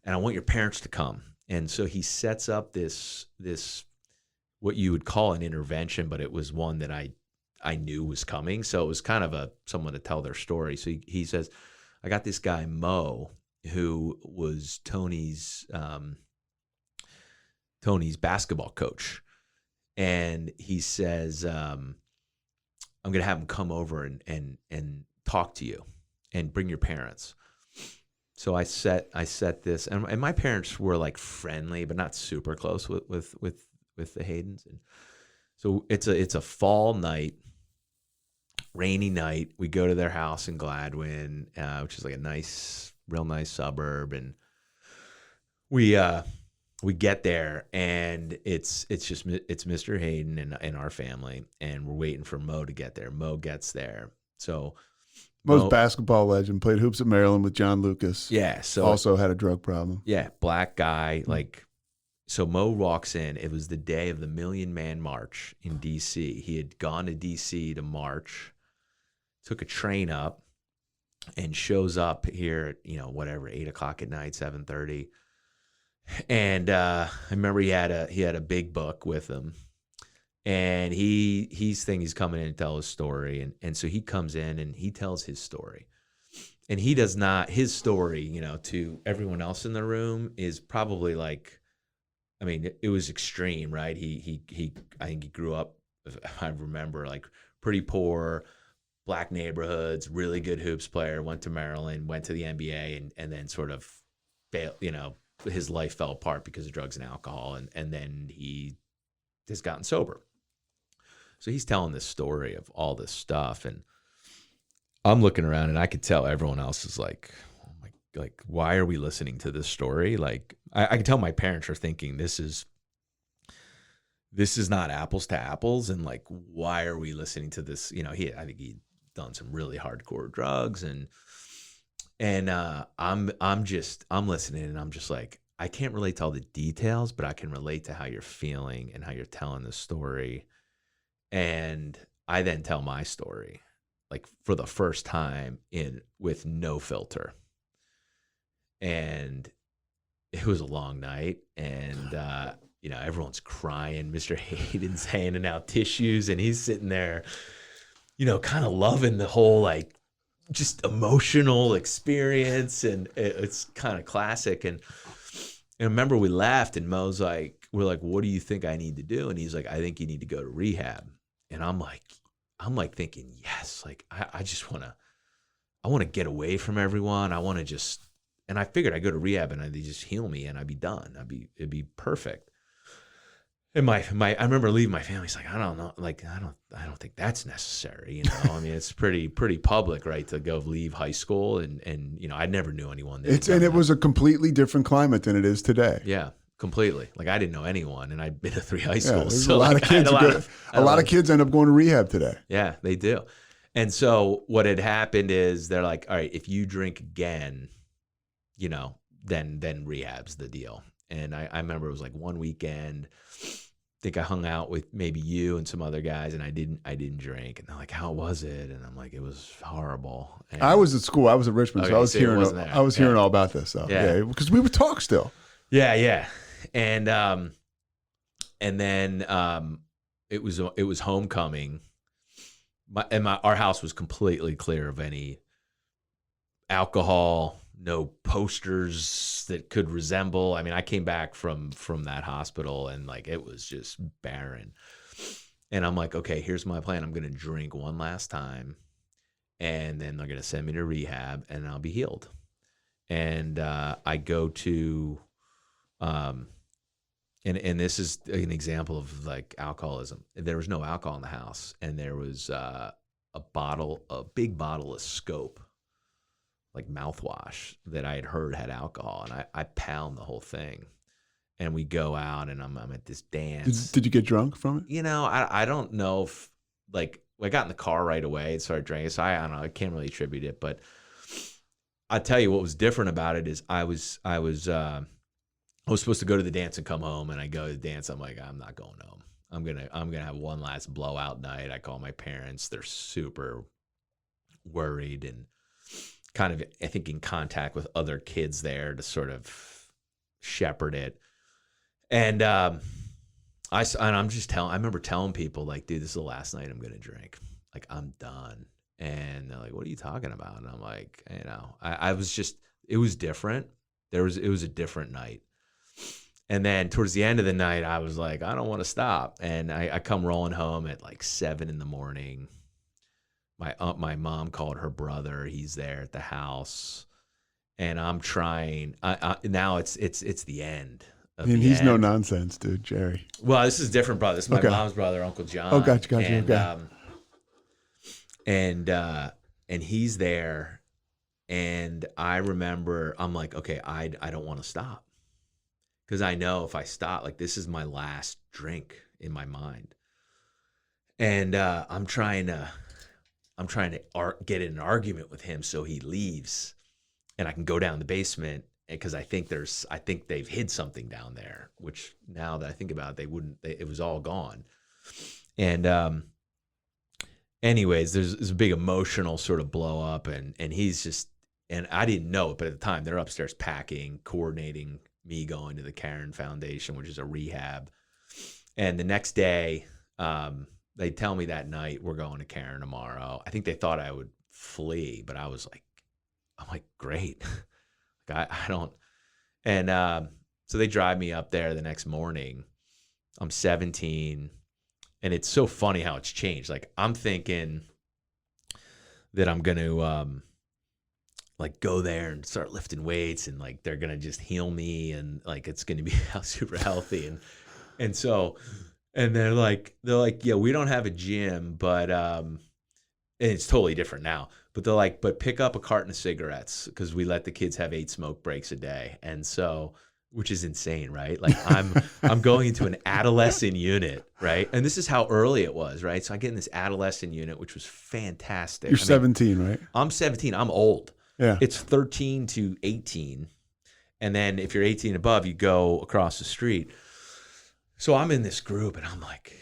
and I want your parents to come. And so he sets up this what you would call an intervention, but it was one that I knew was coming. So it was kind of someone to tell their story. So he says, I got this guy, Mo, who was Tony's basketball coach. And he says, I'm going to have him come over and talk to you and bring your parents. So I set this, and my parents were like friendly, but not super close with the Haydens. And so it's a fall night, rainy night. We go to their house in Gladwin, which is like a real nice suburb, and we get there, and it's Mr. Hayden and our family, and we're waiting for Mo to get there. Mo gets there, so Mo's basketball legend, played hoops at Maryland with John Lucas. Yeah, so also had a drug problem. Yeah, black guy, like. So Mo walks in. It was the day of the Million Man March in D.C. He had gone to D.C. to march, took a train up, and shows up here, you know, whatever, 8 o'clock at night, 7:30. And I remember he had a big book with him, and he's coming in to tell his story, and so he comes in and he tells his story, and he does not, his story, you know, to everyone else in the room is probably like, I mean, it was extreme, right? He I think he grew up, if I remember, like pretty poor, black neighborhoods, really good hoops player, went to Maryland, went to the NBA, and then sort of failed, you know, his life fell apart because of drugs and alcohol, and then he has gotten sober. So he's telling this story of all this stuff, and I'm looking around, and I could tell everyone else is like, oh my, like, why are we listening to this story? Like, I can tell my parents are thinking this is not apples to apples, and like, why are we listening to this? You know, I think he'd done some really hardcore drugs, and I'm listening, and I'm just like, I can't relate to all the details, but I can relate to how you're feeling and how you're telling the story. And I then tell my story, like for the first time with no filter. And it was a long night, and you know, everyone's crying. Mr. Hayden's handing out tissues, and he's sitting there, you know, kind of loving the whole like just emotional experience, and it's kind of classic. And I remember we laughed, and Mo's like, we're like, what do you think I need to do? And he's like, I think you need to go to rehab. And I'm like thinking, yes, like I want to get away from everyone. I want to just, and I figured I'd go to rehab and they just heal me and I'd be done. It'd be perfect. And I remember leaving my family. It's like, I don't know, like I don't think that's necessary. You know, I mean, it's pretty public, right, to go leave high school, and you know, I never knew anyone. It was a completely different climate than it is today. Yeah, completely. Like I didn't know anyone, and I'd been to 3 high schools. So a lot of kids, a lot of kids end up going to rehab today. Yeah, they do. And so what had happened is they're like, all right, if you drink again, you know, then rehab's the deal. And I remember it was like one weekend. I think I hung out with maybe you and some other guys, and I didn't drink. And they're like, "How was it?" And I'm like, "It was horrible." And I was at school. I was at Richmond, okay, so I was hearing all about this stuff. Yeah, because we would talk still. Yeah. And then it was homecoming. Our house was completely clear of any alcohol. No posters that could resemble. I mean, I came back from that hospital, and like it was just barren. And I'm like, okay, here's my plan. I'm gonna drink one last time, and then they're gonna send me to rehab, and I'll be healed. And I go to, and this is an example of like alcoholism. There was no alcohol in the house, and there was a big bottle of Scope, like mouthwash, that I had heard had alcohol, and I pound the whole thing, and we go out, and I'm at this dance. Did you get drunk from it? You know, I don't know if, like, I got in the car right away and started drinking, so I don't know, I can't really attribute it, but I'll tell you what was different about it is I was supposed to go to the dance and come home, and I go to the dance, I'm like, I'm not going home. I'm gonna have one last blowout night. I call my parents. They're super worried, and kind of, I think, in contact with other kids there to sort of shepherd it. And I remember telling people, like, dude, this is the last night I'm going to drink. Like, I'm done. And they're like, what are you talking about? And I'm like, you know, I was just, it was different. It was a different night. And then towards the end of the night, I was like, I don't want to stop. And I come rolling home at like 7 a.m. My mom called her brother. He's there at the house, and I'm trying. Now it's the end. He's no nonsense, dude, Jerry. Well, this is different brother. This is my mom's brother, Uncle John. Oh, gotcha. And and he's there, and I remember I'm like, okay, I don't want to stop, because I know if I stop, like, this is my last drink in my mind, and I'm trying to get in an argument with him so he leaves, and I can go down the basement, because I think they've hid something down there, which now that I think about it, it was all gone. And anyways, there's a big emotional sort of blow up, and he's just, and I didn't know it, but at the time they're upstairs packing, coordinating me going to the Karen Foundation, which is a rehab. And the next day, they tell me that night, we're going to Karen tomorrow. I think they thought I would flee, but I'm like, great. I don't. And so they drive me up there the next morning. I'm 17. And it's so funny how it's changed. Like, I'm thinking that I'm going to like go there and start lifting weights, and like they're going to just heal me, and like it's going to be super healthy. And so, and they're like, yeah, we don't have a gym, but and it's totally different now. But they're like, but pick up a carton of cigarettes, because we let the kids have 8 smoke breaks a day. And so, which is insane, right? Like I'm going into an adolescent unit, right? And this is how early it was, right? So I get in this adolescent unit, which was fantastic. You're 17, right? I'm 17. I'm old. Yeah. It's 13 to 18. And then if you're 18 above, you go across the street. So I'm in this group, and I'm like,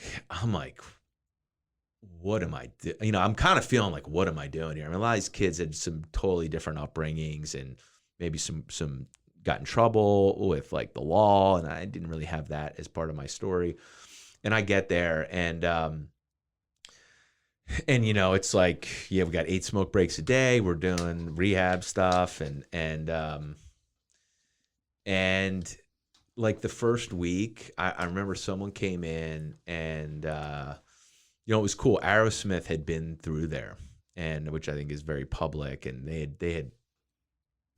what am I doing? You know, I'm kind of feeling like, what am I doing here? I mean, a lot of these kids had some totally different upbringings, and maybe some got in trouble with like the law, and I didn't really have that as part of my story. And I get there, and you know, it's like, yeah, we got 8 smoke breaks a day. We're doing rehab stuff, and like the first week, I remember someone came in, and you know, it was cool. Aerosmith had been through there, and which I think is very public, and they had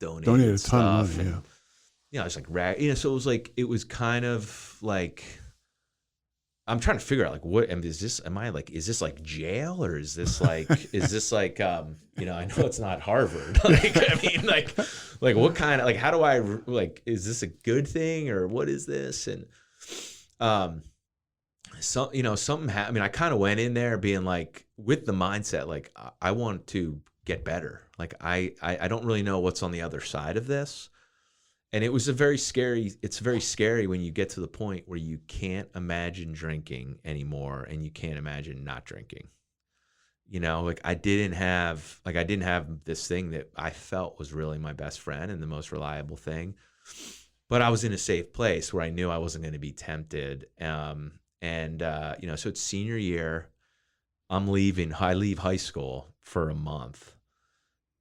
donated a ton of money, and, yeah. You know, it's like, you know, so it was kind of like, I'm trying to figure out like, what, is this like jail, or is this like, you know, I know it's not Harvard. Like, I mean, like what kind of, like, how do I, like, is this a good thing, or what is this? And, so, you know, I mean, I kind of went in there being like, with the mindset, like, I want to get better. Like, I don't really know what's on the other side of this. And it's very scary when you get to the point where you can't imagine drinking anymore, and you can't imagine not drinking. You know, like I didn't have this thing that I felt was really my best friend and the most reliable thing. But I was in a safe place where I knew I wasn't going to be tempted. You know, so it's senior year. I leave high school for a month.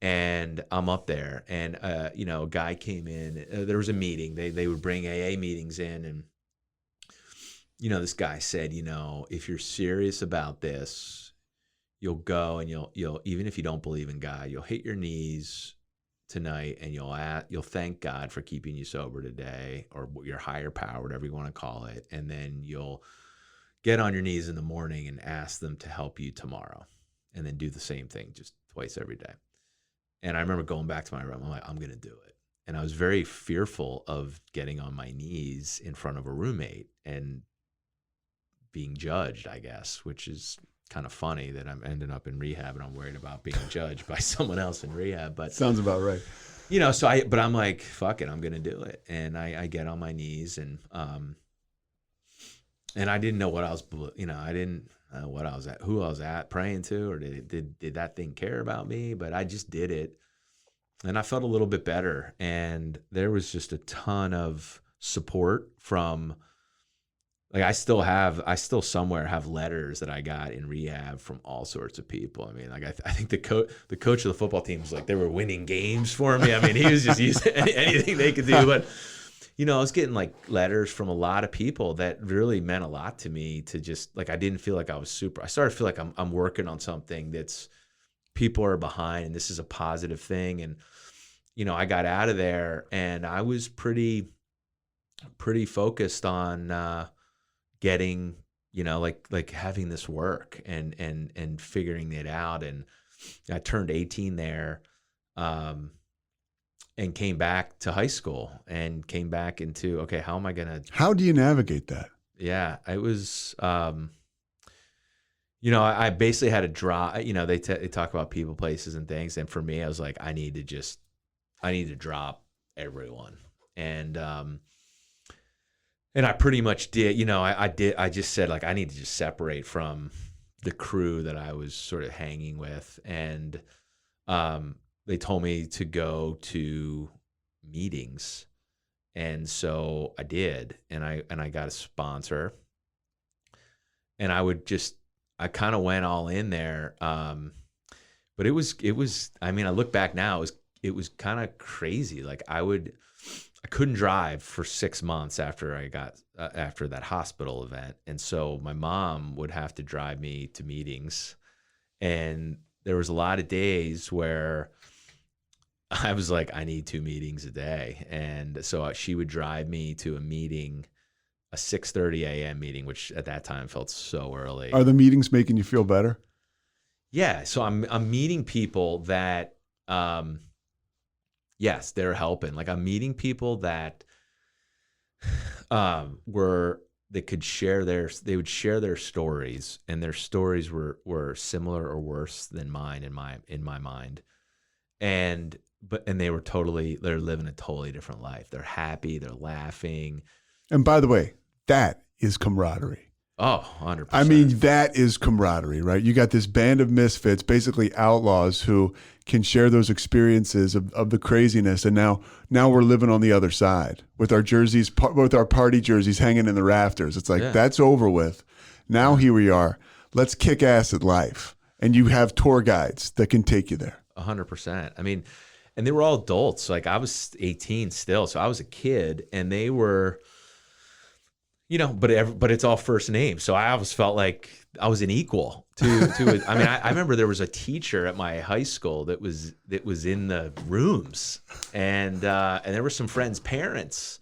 And I'm up there, and you know, a guy came in. There was a meeting. They would bring AA meetings in, and you know, this guy said, you know, if you're serious about this, you'll go and you'll even if you don't believe in God, you'll hit your knees tonight, and you'll thank God for keeping you sober today, or your higher power, whatever you want to call it, and then you'll get on your knees in the morning and ask them to help you tomorrow, and then do the same thing just twice every day. And I remember going back to my room. I'm like, I'm going to do it. And I was very fearful of getting on my knees in front of a roommate and being judged, I guess, which is kind of funny that I'm ending up in rehab and I'm worried about being judged by someone else in rehab. But sounds about right. You know, but I'm like, fuck it, I'm going to do it. And I get on my knees, and I didn't know what I was, you know, I didn't what I was at, who I was at praying to, or did that thing care about me? But I just did it, and I felt a little bit better. And there was just a ton of support from, like, I still somewhere have letters that I got in rehab from all sorts of people. I mean, like, I think the coach of the football team was like, they were winning games for me. I mean, he was just using anything they could do. But you know, I was getting like letters from a lot of people that really meant a lot to me, to just like, I didn't feel like I was I started to feel like I'm working on something that's, people are behind, and this is a positive thing. And, you know, I got out of there, and I was pretty focused on getting, you know, like having this work and figuring it out. And I turned 18 there. And came back to high school, and came back into, okay, how do you navigate that? Yeah, it was, you know, I basically had to drop, you know, they talk about people, places, and things. And for me, I was like, I need to drop everyone. And I pretty much did, you know, I just said, like, I need to just separate from the crew that I was sort of hanging with, and they told me to go to meetings, and so I did, and I got a sponsor, and I kind of went all in there, but it was. I mean, I look back now, it was kind of crazy. Like I couldn't drive for 6 months after I got after that hospital event, and so my mom would have to drive me to meetings, and there was a lot of days where I was like, I need 2 meetings a day, and so she would drive me to a meeting, a 6:30 a.m. meeting, which at that time felt so early. Are the meetings making you feel better? Yeah, so I'm meeting people that, yes, they're helping. Like I'm meeting people that they would share their stories, and their stories were similar or worse than mine in my mind, and they're living a totally different life. They're happy, they're laughing. And by the way, that is camaraderie. Oh, 100%. I mean, that is camaraderie, right? You got this band of misfits, basically outlaws, who can share those experiences of the craziness. And now we're living on the other side with our jerseys, with our party jerseys hanging in the rafters. It's like, that's over with. Now here we are. Let's kick ass at life. And you have tour guides that can take you there. 100%. I mean, and they were all adults. Like I was 18 still. So I was a kid, and they were, but it's all first name. So I always felt like I was an equal to it. I mean, I remember there was a teacher at my high school that was in the rooms, and there were some friends' parents,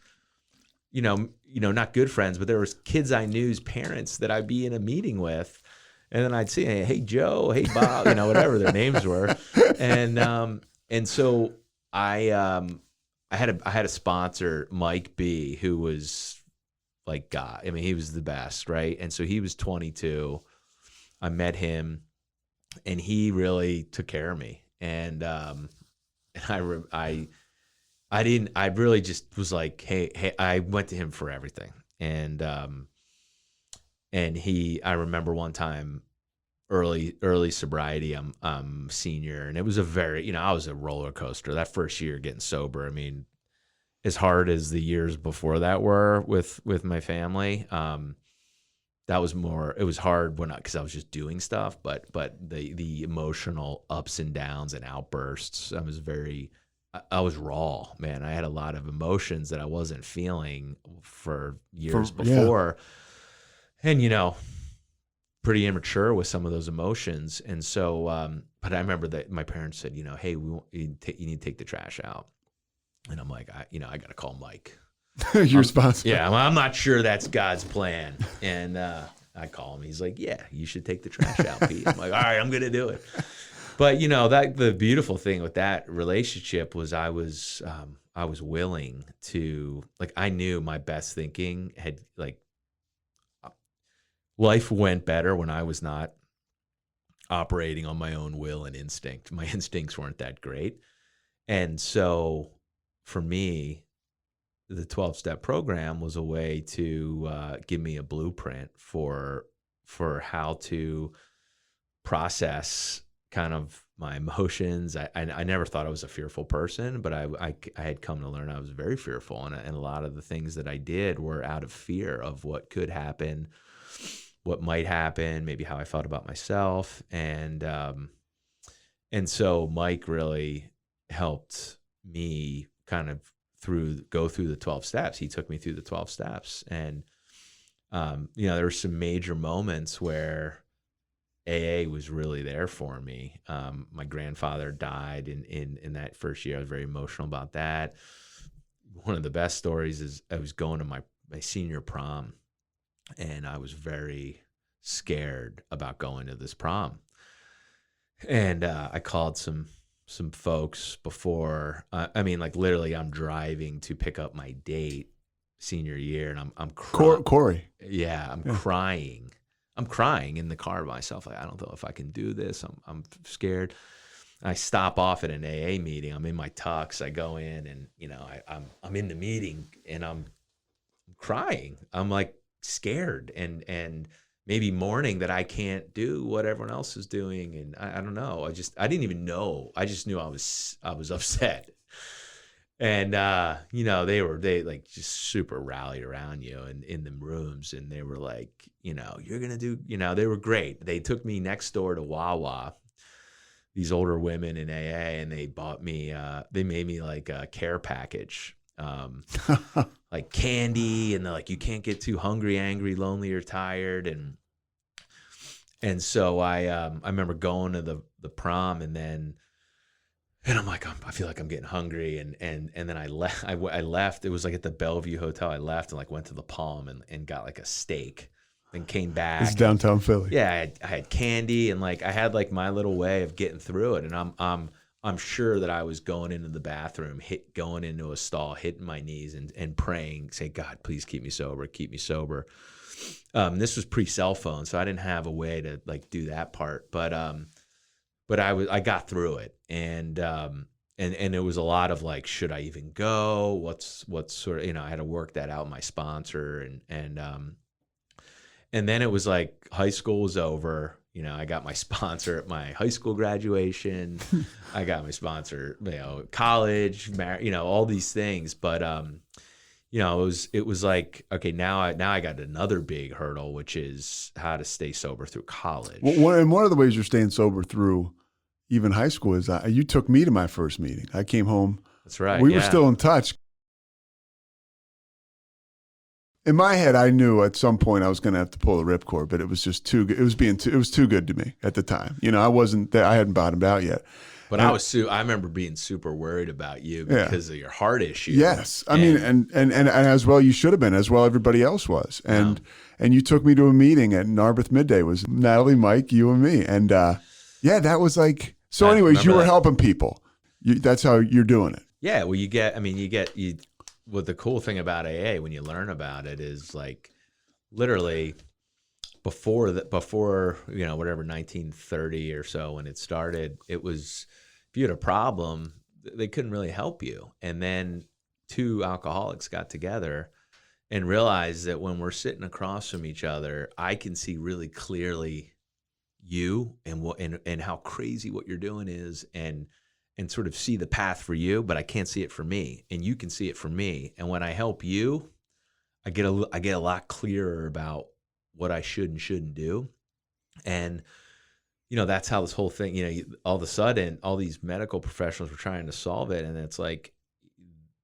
not good friends, but there was kids I knew's parents that I'd be in a meeting with, and then I'd say, hey Joe, hey Bob, whatever their names were, and so I had a sponsor, Mike B, who was like God. I mean, he was the best, right? And so he was 22. I met him, and he really took care of me. And I really just was like, hey, I went to him for everything. And I remember one time, early sobriety, I'm senior, and it was a very, I was a roller coaster that first year getting sober. I mean, as hard as the years before that were with my family, that was more. It was hard because I was just doing stuff, but the emotional ups and downs and outbursts. I was raw, man. I had a lot of emotions that I wasn't feeling for years before, and pretty immature with some of those emotions. And so, but I remember that my parents said, hey, you need to take the trash out. And I'm like, I got to call Mike. Your sponsor. Yeah, I'm not sure that's God's plan. And I call him. He's like, yeah, you should take the trash out, Pete. I'm like, all right, I'm going to do it. But, that the beautiful thing with that relationship was I was willing to, like, I knew my best thinking had, like, life went better when I was not operating on my own will and instinct. My instincts weren't that great. And so for me, the 12-step program was a way to give me a blueprint for how to process kind of my emotions. I never thought I was a fearful person, but I had come to learn I was very fearful, and a lot of the things that I did were out of fear of what could happen, what might happen, maybe how I felt about myself, and so Mike really helped me kind of go through the 12 steps. He took me through the 12 steps, and there were some major moments where AA was really there for me. My grandfather died in that first year. I was very emotional about that. One of the best stories is I was going to my senior prom, and I was very scared about going to this prom. And I called some folks before. I mean, like literally, I'm driving to pick up my date senior year, and I'm crying. Corey. Yeah, I'm crying. I'm crying in the car by myself. Like, I don't know if I can do this. I'm scared. I stop off at an AA meeting. I'm in my tux. I go in, and I'm in the meeting, and I'm crying. I'm like scared, and maybe mourning that I can't do what everyone else is doing. And I don't know. I didn't even know. I just knew I was upset. And, they like just super rallied around you and in the rooms. And they were like, you're going to do, they were great. They took me next door to Wawa, these older women in AA, and they bought me, they made me like a care package, like candy. And they're like, you can't get too hungry, angry, lonely, or tired. And so I remember going to the prom, and I'm like, I feel like I'm getting hungry. And then I left. It was like at the Bellevue Hotel. I left and like went to the Palm and got like a steak, then came back. It's downtown Philly. Yeah. I had candy, and like, I had like my little way of getting through it. And I'm sure that I was going into the bathroom, going into a stall, hitting my knees and praying, say, God, please keep me sober, keep me sober. This was pre-cell phone, so I didn't have a way to like do that part. But I got through it, and it was a lot of like, should I even go? What's sort of, I had to work that out with my sponsor, and then it was like high school was over. I got my sponsor at my high school graduation. I got my sponsor, college, all these things. But it was like, okay, now I got another big hurdle, which is how to stay sober through college. Well, and one of the ways you're staying sober through even high school is you took me to my first meeting. I came home. That's right. We were still in touch. In my head, I knew at some point I was going to have to pull the ripcord, but it was just too good. It was too good to me at the time. I wasn't there. I hadn't bottomed out yet. But I remember being super worried about you because of your heart issue. Yes. I mean, and as well, you should have been, as well everybody else was. And you took me to a meeting at Narberth Midday. It was Natalie, Mike, you, and me. And that was like, so anyways, you were helping people. That's how you're doing it. Yeah. Well, well, the cool thing about AA when you learn about it is like literally before whatever 1930 or so when it started, it was, if you had a problem, they couldn't really help you. And then two alcoholics got together and realized that when we're sitting across from each other, I can see really clearly you and how crazy what you're doing is, and sort of see the path for you, but I can't see it for me, and you can see it for me. And when I help you, I get a lot clearer about what I should and shouldn't do. And, that's how this whole thing, all of a sudden, all these medical professionals were trying to solve it. And it's like,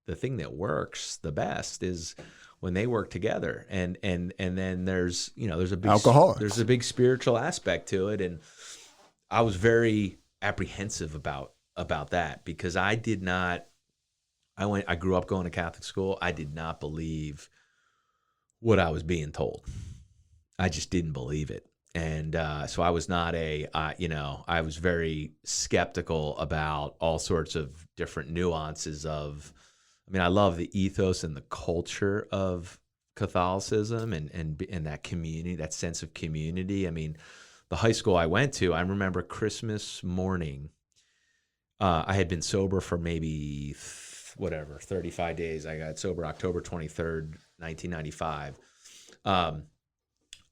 the thing that works the best is when they work together. And then there's a big alcoholics. There's a big spiritual aspect to it. And I was very apprehensive about that, because I grew up going to Catholic school. I did not believe what I was being told. I just didn't believe it. And so I was not I was very skeptical about all sorts of different nuances I love the ethos and the culture of Catholicism and that community, that sense of community. The high school I went to, I remember Christmas morning, I had been sober for maybe 35 days. I got sober October 23rd, 1995.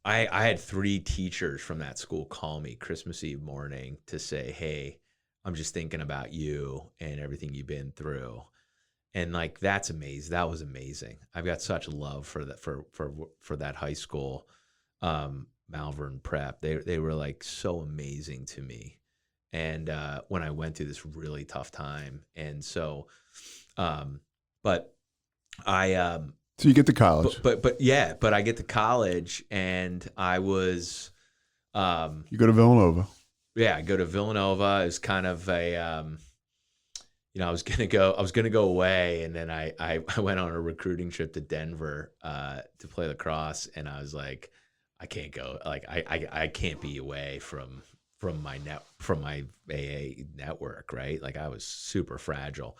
I had 3 teachers from that school call me Christmas Eve morning to say, hey, I'm just thinking about you and everything you've been through. And like, that's amazing. That was amazing. I've got such love for that, for that high school, Malvern Prep. They were like so amazing to me. And when I went through this really tough time. And so, but I, so you get to college, but I get to college, and I was, you go to Villanova. Yeah, I go to Villanova. It's kind of a, I was gonna go away, and then I went on a recruiting trip to Denver to play lacrosse, and I was like, I can't go. Like I can't be away from my AA network, right? Like I was super fragile.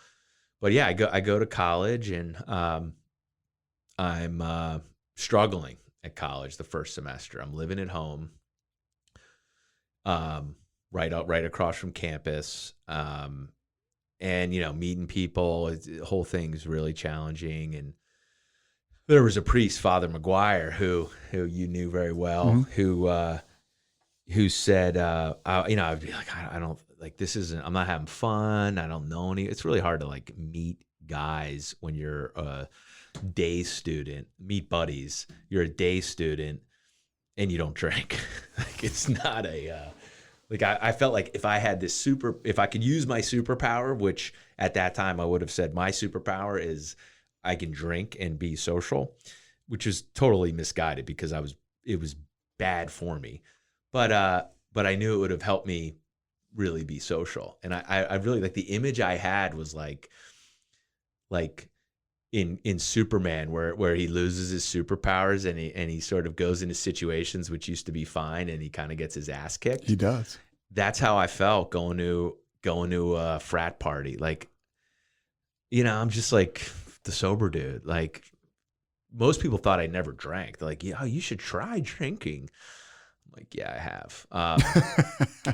But yeah, I go to college, and I'm struggling at college the first semester. I'm living at home, right across from campus, and meeting people. The whole thing's really challenging, and there was a priest, Father McGuire, who you knew very well, who said, I'd be like, I don't like, this isn't, I'm not having fun. I don't know any. It's really hard to like meet guys when you're a day student, meet buddies. You're a day student and you don't drink. Like, it's not like I felt like if I had this if I could use my superpower, which at that time I would have said my superpower is I can drink and be social, which is totally misguided because it was bad for me. But I knew it would have helped me really be social. And I really like the image I had was like in Superman where he loses his superpowers and he sort of goes into situations which used to be fine and he kind of gets his ass kicked. He does. That's how I felt going to a frat party. Like, I'm just like the sober dude. Like, most people thought I never drank. They're like, yeah, you should try drinking. I'm like, yeah, I have.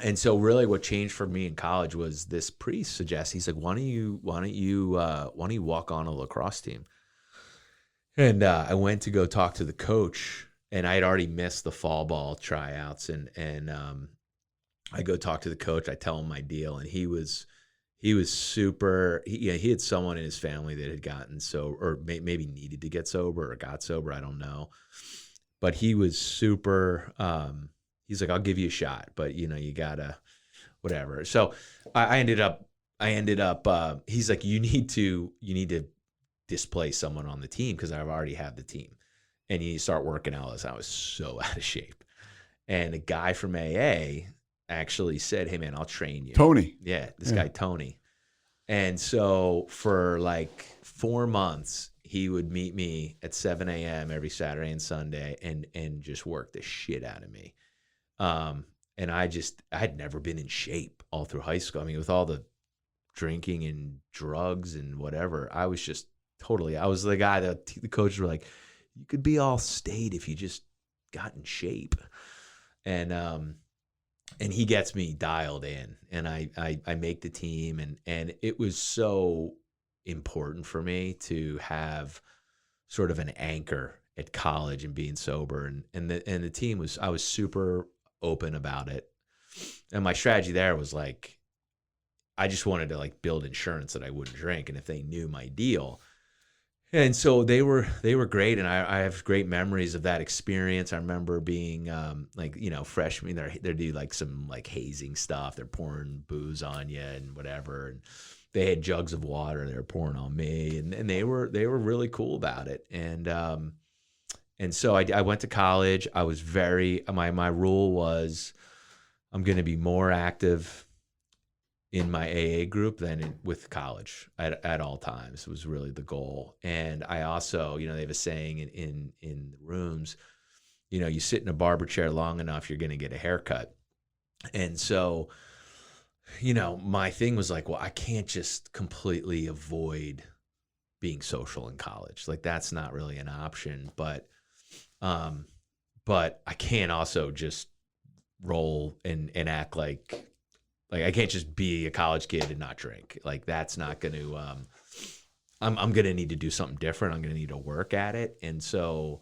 And so really what changed for me in college was this priest suggests, he's like, why don't you walk on a lacrosse team? And I went to go talk to the coach, and I had already missed the fall ball tryouts. And I go talk to the coach. I tell him my deal, and he was super. He had someone in his family that had gotten or maybe needed to get sober or got sober. I don't know, but he was super. He's like, I'll give you a shot, but you gotta whatever. So I ended up. He's like, you need to displace someone on the team because I've already had the team, and you start working out. I was so out of shape, and a guy from AA actually said, hey man, I'll train you. Tony. Yeah, this guy Tony. And so for like 4 months, he would meet me at 7 a.m. every Saturday and Sunday and just work the shit out of me. And I had never been in shape all through high school. I mean, with all the drinking and drugs and whatever, I was the guy that the coaches were like, you could be all state if you just got in shape. And he gets me dialed in, and I make the team, and it was so important for me to have sort of an anchor at college and being sober, and the team I was super open about it, and my strategy there was like, I just wanted to like build insurance that I wouldn't drink, and if they knew my deal. And so they were great, and I have great memories of that experience. I remember being freshmen. They do like some like hazing stuff. They're pouring booze on you and whatever. And they had jugs of water they were pouring on me, and they were really cool about it. And so I went to college. I was my rule was I'm going to be more active in my AA group than with college at all times was really the goal. And I also, they have a saying in the rooms, you sit in a barber chair long enough, you're going to get a haircut. And so, my thing was like, well, I can't just completely avoid being social in college. Like, that's not really an option, but I can't also just roll and act like I can't just be a college kid and not drink. Like, that's not going to, I'm going to need to do something different. I'm going to need to work at it. And so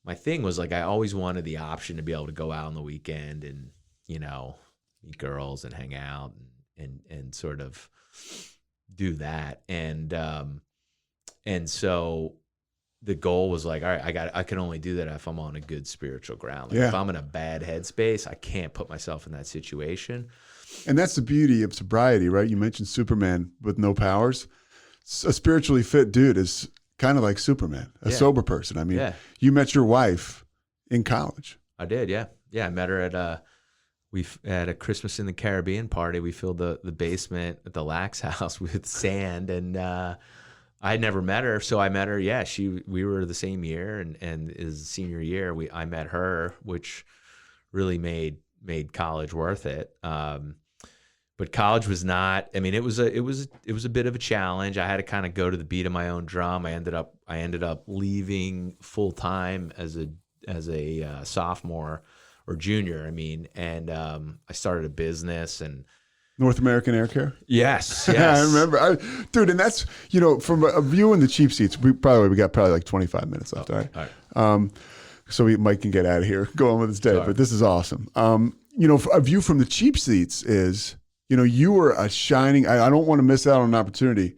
my thing was like, I always wanted the option to be able to go out on the weekend and, meet girls and hang out and sort of do that. And so the goal was like, all right, I can only do that if I'm on a good spiritual ground. Like, if I'm in a bad headspace, I can't put myself in that situation. And that's the beauty of sobriety, right? You mentioned Superman with no powers. A spiritually fit dude is kind of like Superman, a sober person. I mean, you met your wife in college. I did, yeah. Yeah, I met her at a Christmas in the Caribbean party. We filled the basement at the Lax house with sand, and I had never met her, so I met her. Yeah, we were the same year, and his senior year, I met her, which really made college worth it. But college was not. I mean, it was a bit of a challenge. I had to kind of go to the beat of my own drum. I ended up leaving full time as a sophomore or junior. I mean, and I started a business, and North American Air Care. Yes. I remember, dude. And that's, from a view in the cheap seats. We got probably like 25 minutes left. All right. So Mike can get out of here, go on with his day. Sorry. But this is awesome. A view from the cheap seats is, you were a shining. I don't want to miss out on an opportunity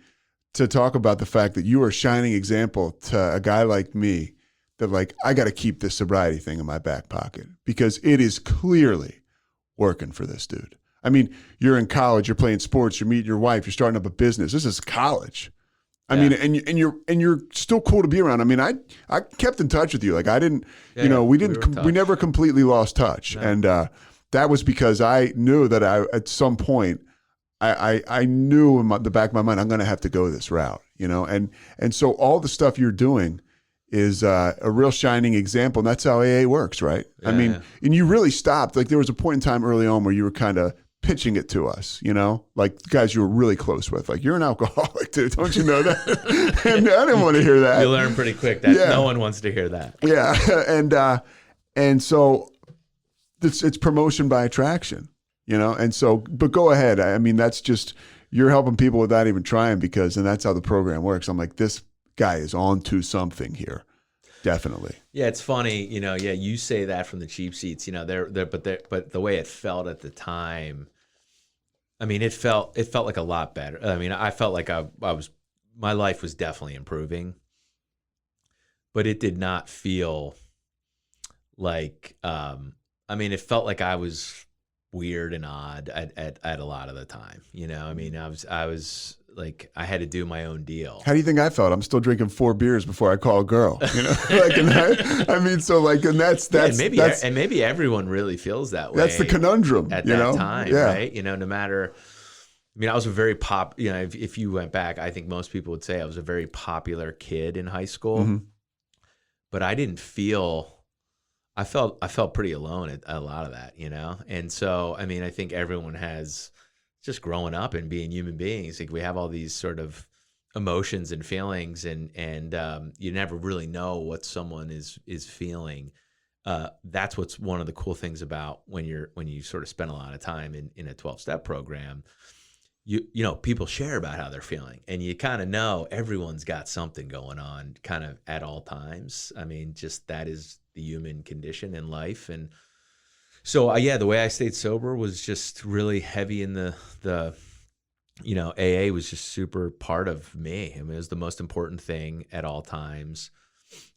to talk about the fact that you are a shining example to a guy like me that, like, I got to keep this sobriety thing in my back pocket because it is clearly working for this dude. I mean, you're in college, you're playing sports, you're meeting your wife, you're starting up a business. This is college. I mean, and you're still cool to be around. I mean, I kept in touch with you. Like, I didn't, we never completely lost touch. No. And that was because I knew that at some point, I knew in the back of my mind, I'm going to have to go this route, and so all the stuff you're doing is a real shining example. And that's how AA works, right? Yeah, I mean, and you really stopped. Like, there was a point in time early on where you were kind of pitching it to us, like guys you were really close with, like, you're an alcoholic, dude. Don't you know that? And I didn't want to hear that. You learn pretty quick that no one wants to hear that. Yeah. And so it's promotion by attraction, and so, but go ahead. I mean, that's just, you're helping people without even trying and that's how the program works. I'm like, this guy is on to something here. Definitely. Yeah, it's funny, you say that from the cheap seats, but the way it felt at the time, I mean, it felt like a lot better. I mean, I felt like my life was definitely improving, but it did not feel like, it felt like I was weird and odd at a lot of the time, I mean, I was like, I had to do my own deal. How do you think I felt? I'm still drinking 4 beers before I call a girl. And maybe everyone really feels that way. That's the conundrum at that time, right? No matter. I mean, I was a very if you went back, I think most people would say I was a very popular kid in high school, mm-hmm. but I didn't feel. I felt pretty alone at a lot of that, and so I mean, I think everyone has. Just growing up and being human beings, like, we have all these sort of emotions and feelings, and you never really know what someone is feeling. That's what's one of the cool things about when you sort of spend a lot of time in a 12-step program. People share about how they're feeling, and you kind of know everyone's got something going on, kind of at all times. I mean, just that is the human condition in life, and. So the way I stayed sober was just really heavy in the AA was just super part of me. I mean, it was the most important thing at all times.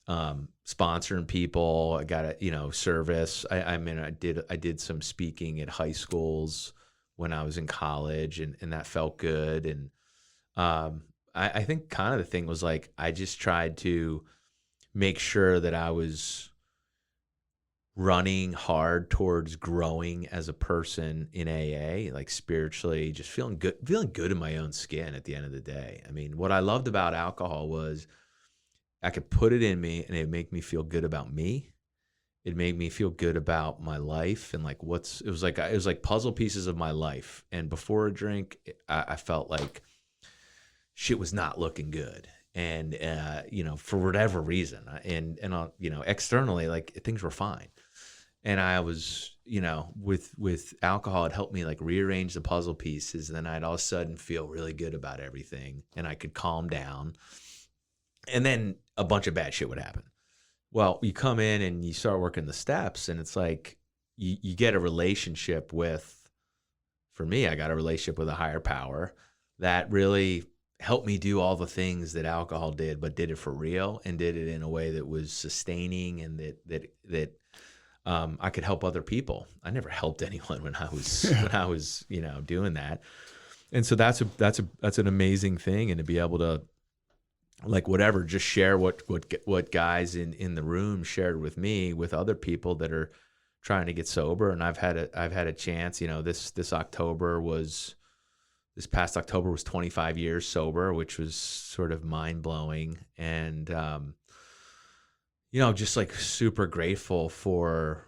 Sponsoring people, I got service. I did some speaking at high schools when I was in college, and that felt good. And I think kind of the thing was, like, I just tried to make sure that I was running hard towards growing as a person in AA, like spiritually, just feeling good in my own skin at the end of the day. I mean, what I loved about alcohol was I could put it in me and it'd make me feel good about me. It made me feel good about my life and, like, it was like puzzle pieces of my life. And before a drink, I felt like shit was not looking good. And, for whatever reason, and externally, like, things were fine. And I was, with alcohol, it helped me, like, rearrange the puzzle pieces. And then I'd all of a sudden feel really good about everything, and I could calm down. And then a bunch of bad shit would happen. Well, you come in and you start working the steps, and it's like you get a relationship for me, I got a relationship with a higher power that really helped me do all the things that alcohol did, but did it for real and did it in a way that was sustaining, and that I could help other people. I never helped anyone when I was doing that. And so that's an amazing thing. And to be able to, like, whatever, just share what guys in the room shared with me with other people that are trying to get sober. And I've had a chance, this past October was 25 years sober, which was sort of mind blowing. And, just, like, super grateful for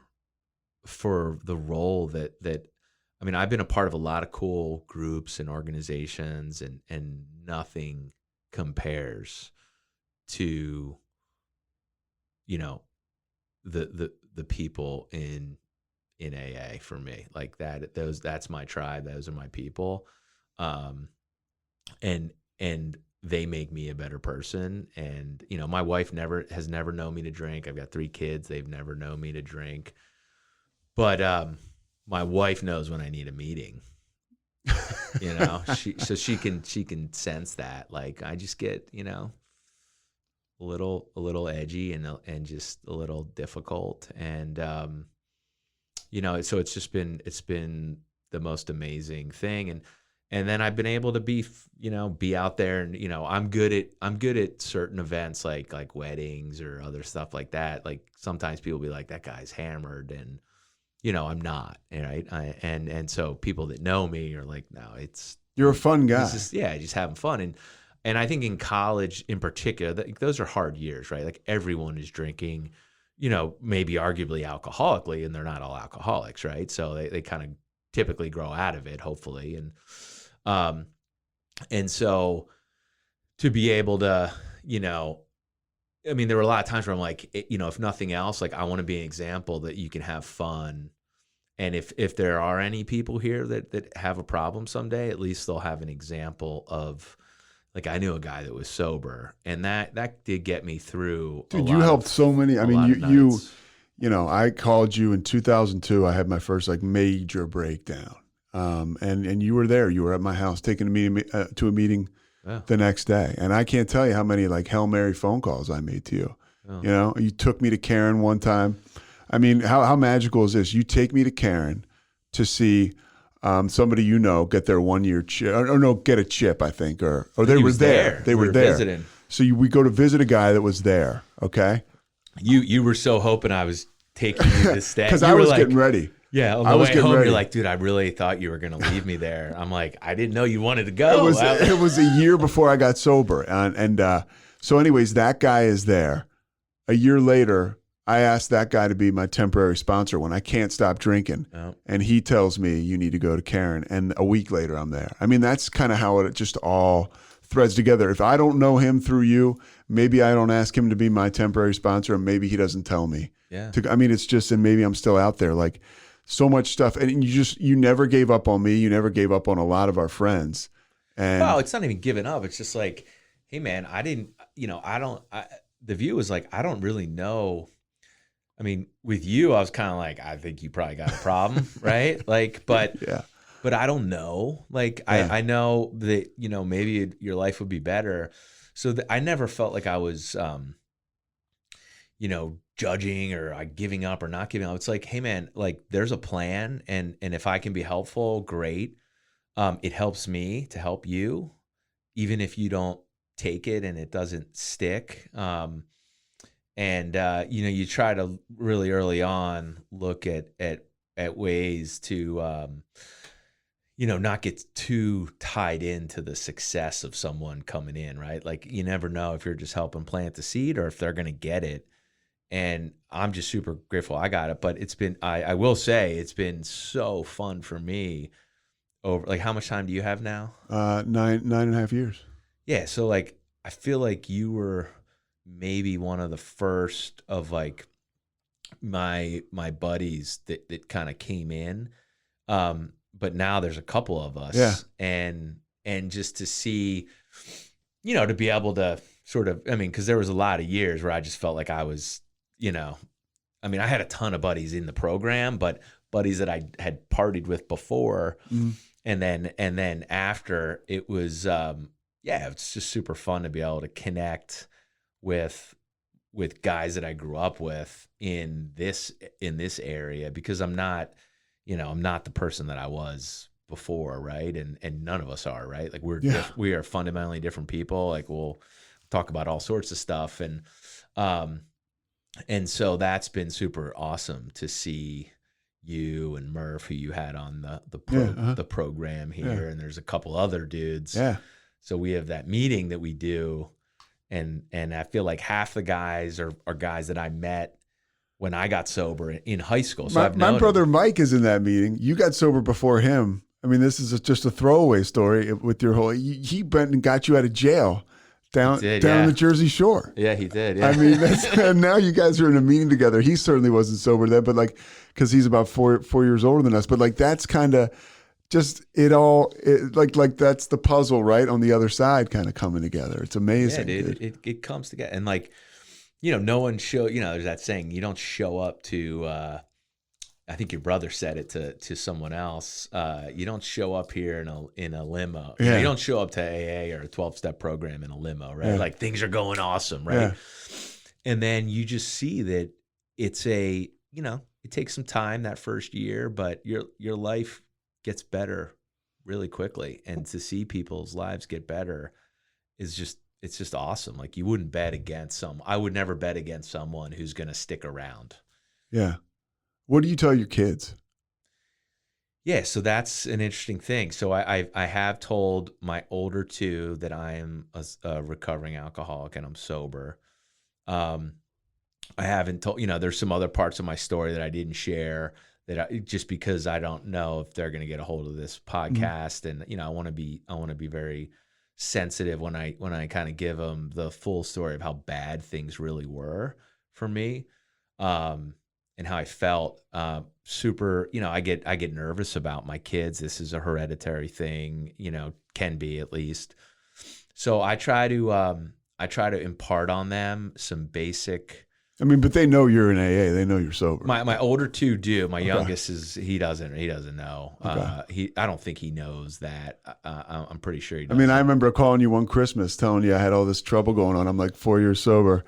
the role that I mean, I've been a part of a lot of cool groups and organizations, and nothing compares to, the people in in AA for me. Like that's my tribe. Those are my people. And they make me a better person. And, you know, my wife has never known me to drink. I've got 3 kids. They've never known me to drink. But my wife knows when I need a meeting. You know, she can sense that. Like I just get, you know, a little edgy and just a little difficult. And you know, so it's been the most amazing thing. And then I've been able to be out there, and, you know, I'm good at certain events like weddings or other stuff like that. Like sometimes people be like, that guy's hammered, and, you know, I'm not, right? And so people that know me are like, no, you're a fun guy. Just having fun. And I think in college in particular, those are hard years, right? Like everyone is drinking, you know, maybe arguably alcoholically, and they're not all alcoholics, right? So they kind of typically grow out of it, hopefully. And so to be able to, you know, I mean, there were a lot of times where I'm like, you know, if nothing else, like I want to be an example that you can have fun. And if there are any people here that have a problem someday, at least they'll have an example of, like, I knew a guy that was sober, and that did get me through. Dude, you helped so many. I mean, you know, I called you in 2002. I had my first like major breakdown. And you were there. You were at my house taking to a meeting the next day. And I can't tell you how many like Hail Mary phone calls I made to you. Oh. You know, you took me to Karen one time. I mean, how magical is this? You take me to Karen to see somebody, you know, get their 1-year chip, or no, get a chip, I think, or they were there. They were there. Visiting. So we go to visit a guy that was there. Okay. You were so hoping I was taking you to stay. Because I was like, getting ready. Yeah, on the way home, you're like, dude, I really thought you were going to leave me there. I'm like, I didn't know you wanted to go. It was a year before I got sober. So anyways, that guy is there. A year later, I asked that guy to be my temporary sponsor when I can't stop drinking. Oh. And he tells me, you need to go to Karen. And a week later, I'm there. I mean, that's kind of how it just all threads together. If I don't know him through you, maybe I don't ask him to be my temporary sponsor, and maybe he doesn't tell me. Yeah. I mean, it's just, and maybe I'm still out there. Like, so much stuff, and you never gave up on me. You never gave up on a lot of our friends. And well, it's not even giving up. It's just like, hey man, the view is like, I don't really know. I mean, with you, I was kind of like, I think you probably got a problem, right? Like, but yeah. But I don't know. Like, yeah. I know that, you know, maybe your life would be better. So I never felt like I was, you know, judging or giving up or not giving up. It's like, hey man, like there's a plan, and if I can be helpful, great. It helps me to help you, even if you don't take it and it doesn't stick. You know, you try to really early on look at ways to, you know, not get too tied into the success of someone coming in, right? Like you never know if you're just helping plant the seed or if they're going to get it. And I'm just super grateful I got it. But it's been, I will say, it's been so fun for me over, like, how much time do you have now? 9.5 years. Yeah. So like, I feel like you were maybe one of the first of like my buddies that kind of came in. But now there's a couple of us. Yeah. And just to see, you know, to be able to sort of, I mean, because there was a lot of years where I just felt like I was, you know, I mean, I had a ton of buddies in the program, but buddies that I had partied with before. Mm-hmm. And then after, it was, it's just super fun to be able to connect with guys that I grew up with in this area, because I'm not the person that I was before, right? And none of us are, right? Like we are fundamentally different people. Like we'll talk about all sorts of stuff, and so that's been super awesome to see you and Murph, who you had on the program here, and there's a couple other dudes. Yeah. So we have that meeting that we do, and I feel like half the guys are guys that I met when I got sober in high school. So my brother Mike is in that meeting. You got sober before him. I mean, this is just a throwaway story with your whole. He went and got you out of jail down the Jersey Shore. Yeah, he did. Yeah. I mean, and now you guys are in a meeting together. He certainly wasn't sober then, but like, because he's about four years older than us. But like, that's kind of just like that's the puzzle, right? On the other side, kind of coming together. It's amazing. Yeah, dude. It comes together, and like, no one there's that saying, you don't show up to. I think your brother said it to someone else. You don't show up here in a limo. Yeah. You don't show up to AA or a 12-step program in a limo, right? Yeah. Like things are going awesome, right? Yeah. And then you just see that it's it takes some time that first year, but your life gets better really quickly. And to see people's lives get better it's just awesome. Like you wouldn't bet against I would never bet against someone who's going to stick around. Yeah. What do you tell your kids? Yeah, so that's an interesting thing. So I have told my older two that I am a recovering alcoholic and I'm sober. I haven't told, there's some other parts of my story that I didn't share just because I don't know if they're going to get a hold of this podcast. Mm-hmm. And, I want to be very sensitive when I kind of give them the full story of how bad things really were for me. And how I felt super, I get nervous about my kids. This is a hereditary thing, can be at least. So I try to impart on them some basic. I mean, but they know you're in AA. They know you're sober. My older two do. My youngest he doesn't know. Okay. I don't think he knows that. I'm pretty sure he does. I mean, I remember calling you one Christmas telling you I had all this trouble going on. I'm like 4 years sober.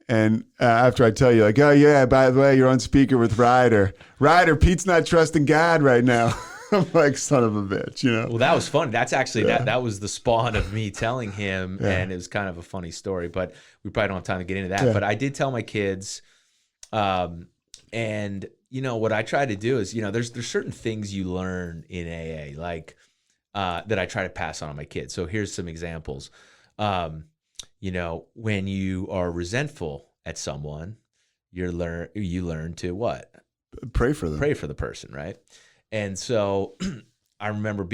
And after I tell you, like, oh, yeah, by the way, you're on speaker with Ryder. Ryder, Pete's not trusting God right now. I'm like, son of a bitch, Well, that was fun. That's actually, that was the spawn of me telling him, and it was kind of a funny story, but we probably don't have time to get into that. Yeah. But I did tell my kids, and, what I try to do is, there's certain things you learn in AA, like that I try to pass on my kids. So here's some examples. When you are resentful at someone, you learn to what? Pray for them. Pray for the person, right? And so I remember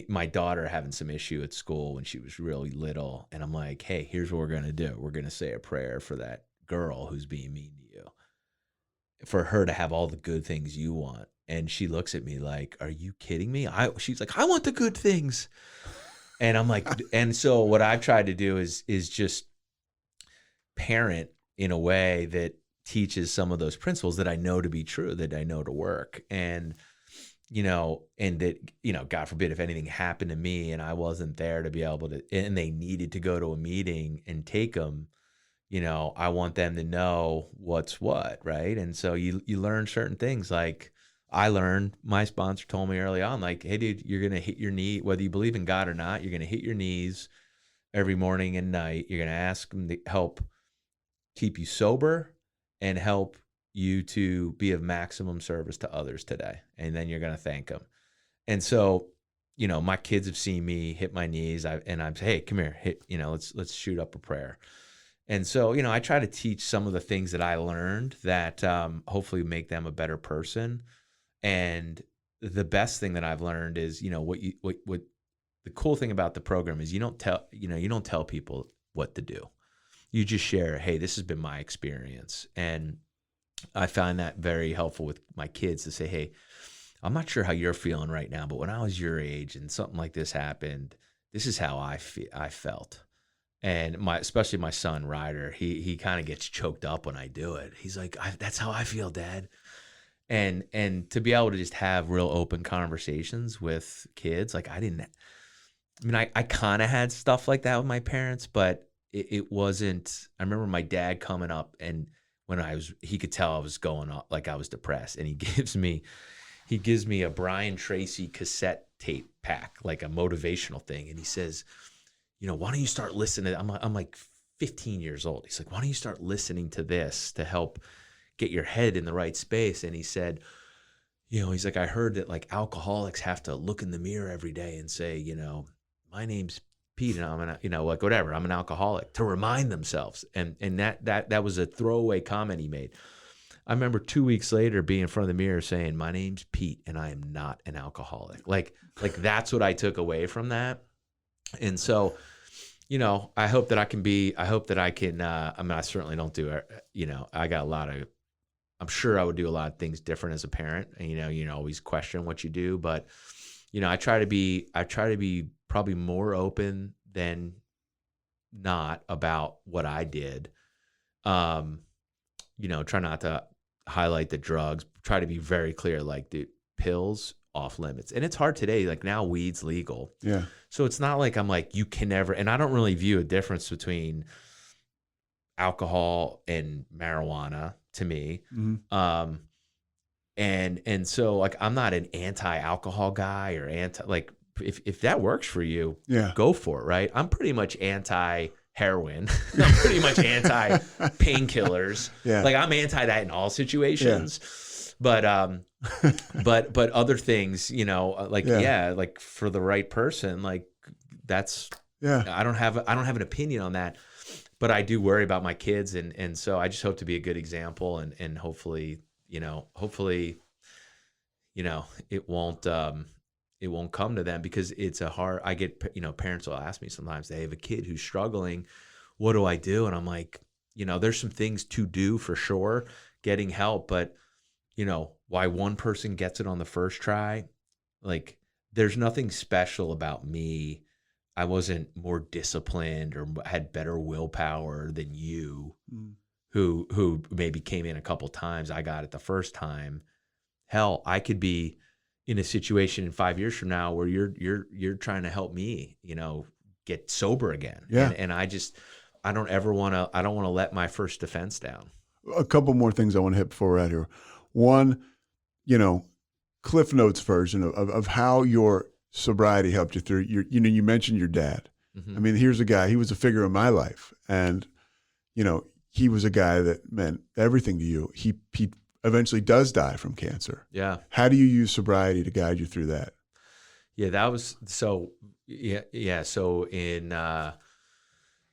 my daughter having some issue at school when she was really little, and I'm like, hey, here's what we're going to do. We're going to say a prayer for that girl who's being mean to you, for her to have all the good things you want. And she looks at me like, are you kidding me? She's like, I want the good things. And I'm like, and so what I've tried to do is just parent in a way that teaches some of those principles that I know to be true, that I know to work. And, and that, God forbid, if anything happened to me and I wasn't there to be able to, and they needed to go to a meeting and take them, I want them to know what's what, right? And so you learn certain things. Like I learned, my sponsor told me early on, like, hey, dude, you're going to hit your knee, whether you believe in God or not, you're going to hit your knees every morning and night. You're going to ask him to help keep you sober and help you to be of maximum service to others today. And then you're going to thank them. And so, my kids have seen me hit my knees and I'm saying, hey, come here, let's shoot up a prayer. And so, I try to teach some of the things that I learned that hopefully make them a better person. And the best thing that I've learned is, what the cool thing about the program is you don't tell people what to do. You just share, hey, this has been my experience. And I find that very helpful with my kids to say, hey, I'm not sure how you're feeling right now, but when I was your age and something like this happened, this is how I felt. And especially my son, Ryder, he kind of gets choked up when I do it. He's like, that's how I feel, Dad. And to be able to just have real open conversations with kids, like I kind of had stuff like that with my parents, but it wasn't. I remember my dad coming up, and he could tell I was going up, like I was depressed, and he gives me a Brian Tracy cassette tape pack, like a motivational thing, and he says, why don't you start listening? I'm like 15 years old. He's like, why don't you start listening to this to help get your head in the right space? And he said, he's like, I heard that like alcoholics have to look in the mirror every day and say, my name's Pete and I'm I'm an alcoholic, to remind themselves. And that was a throwaway comment he made. I remember 2 weeks later being in front of the mirror saying, my name's Pete and I am not an alcoholic. Like that's what I took away from that. And so, I hope that I can, I mean, I certainly don't do it. I got I'm sure I would do a lot of things different as a parent. And, you always question what you do, but, I try to be probably more open than not about what I did. Try not to highlight the drugs, try to be very clear, like, dude, pills off limits. And it's hard today. Like, now weed's legal. Yeah. So it's not like I'm like, you can never, and I don't really view a difference between alcohol and marijuana to me. Mm-hmm. And so, like, I'm not an anti-alcohol guy or like, if that works for you, Yeah. go for it, right? I'm pretty much anti-heroin. I'm pretty much anti-painkillers. Yeah. Like, I'm anti that in all situations. Yeah. But other things, like for the right person, like that's, I don't have an opinion on that, but I do worry about my kids. And so I just hope to be a good example and hopefully, it won't come to them, because it's I get, parents will ask me sometimes, they have a kid who's struggling. What do I do? And I'm like, there's some things to do for sure, getting help, but why one person gets it on the first try, like, there's nothing special about me. I wasn't more disciplined or had better willpower than you, who maybe came in a couple times. I got it the first time. Hell, I could be in a situation in 5 years from now where you're trying to help me, get sober again. Yeah. And I don't want to let my first defense down. A couple more things I want to hit before we're out here. One, Cliff Notes version of how your sobriety helped you through you mentioned your dad. Mm-hmm. I mean, here's a guy, he was a figure in my life, and, he was a guy that meant everything to you. He eventually does die from cancer. Yeah. How do you use sobriety to guide you through that? Yeah, that was so. Yeah. So in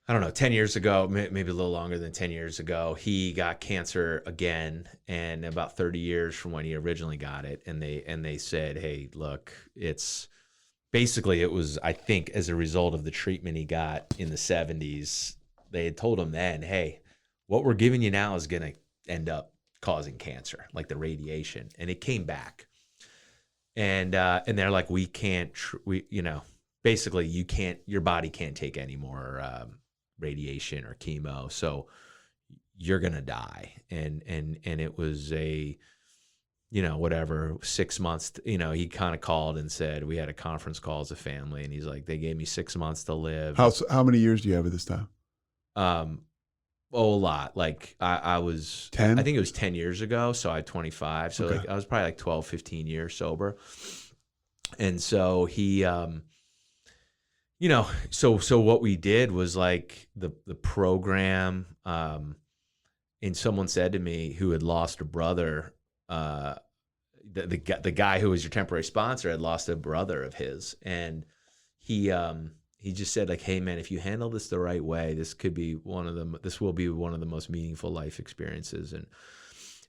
I don't know, 10 years ago, maybe a little longer than 10 years ago, he got cancer again, and about 30 years from when he originally got it. And they said, hey, look, it was, I think, as a result of the treatment he got in the 70s, they had told him then, hey, what we're giving you now is going to end up causing cancer, like the radiation. And it came back. And they're like, basically your body can't take any more radiation or chemo, so you're gonna die. And it was a 6 months, he kind of called and said, we had a conference call as a family, and he's like, they gave me 6 months to live. How many years do you have at this time? A lot. Like I was 10. I think it was 10 years ago, so I had 25, so Okay. like I was probably like 12, 15 years sober. And so he so what we did was, like, the program, and someone said to me, who had lost a brother, the guy who was your temporary sponsor had lost a brother of his, and he just said, like, hey man, if you handle this the right way, this will be one of the most meaningful life experiences.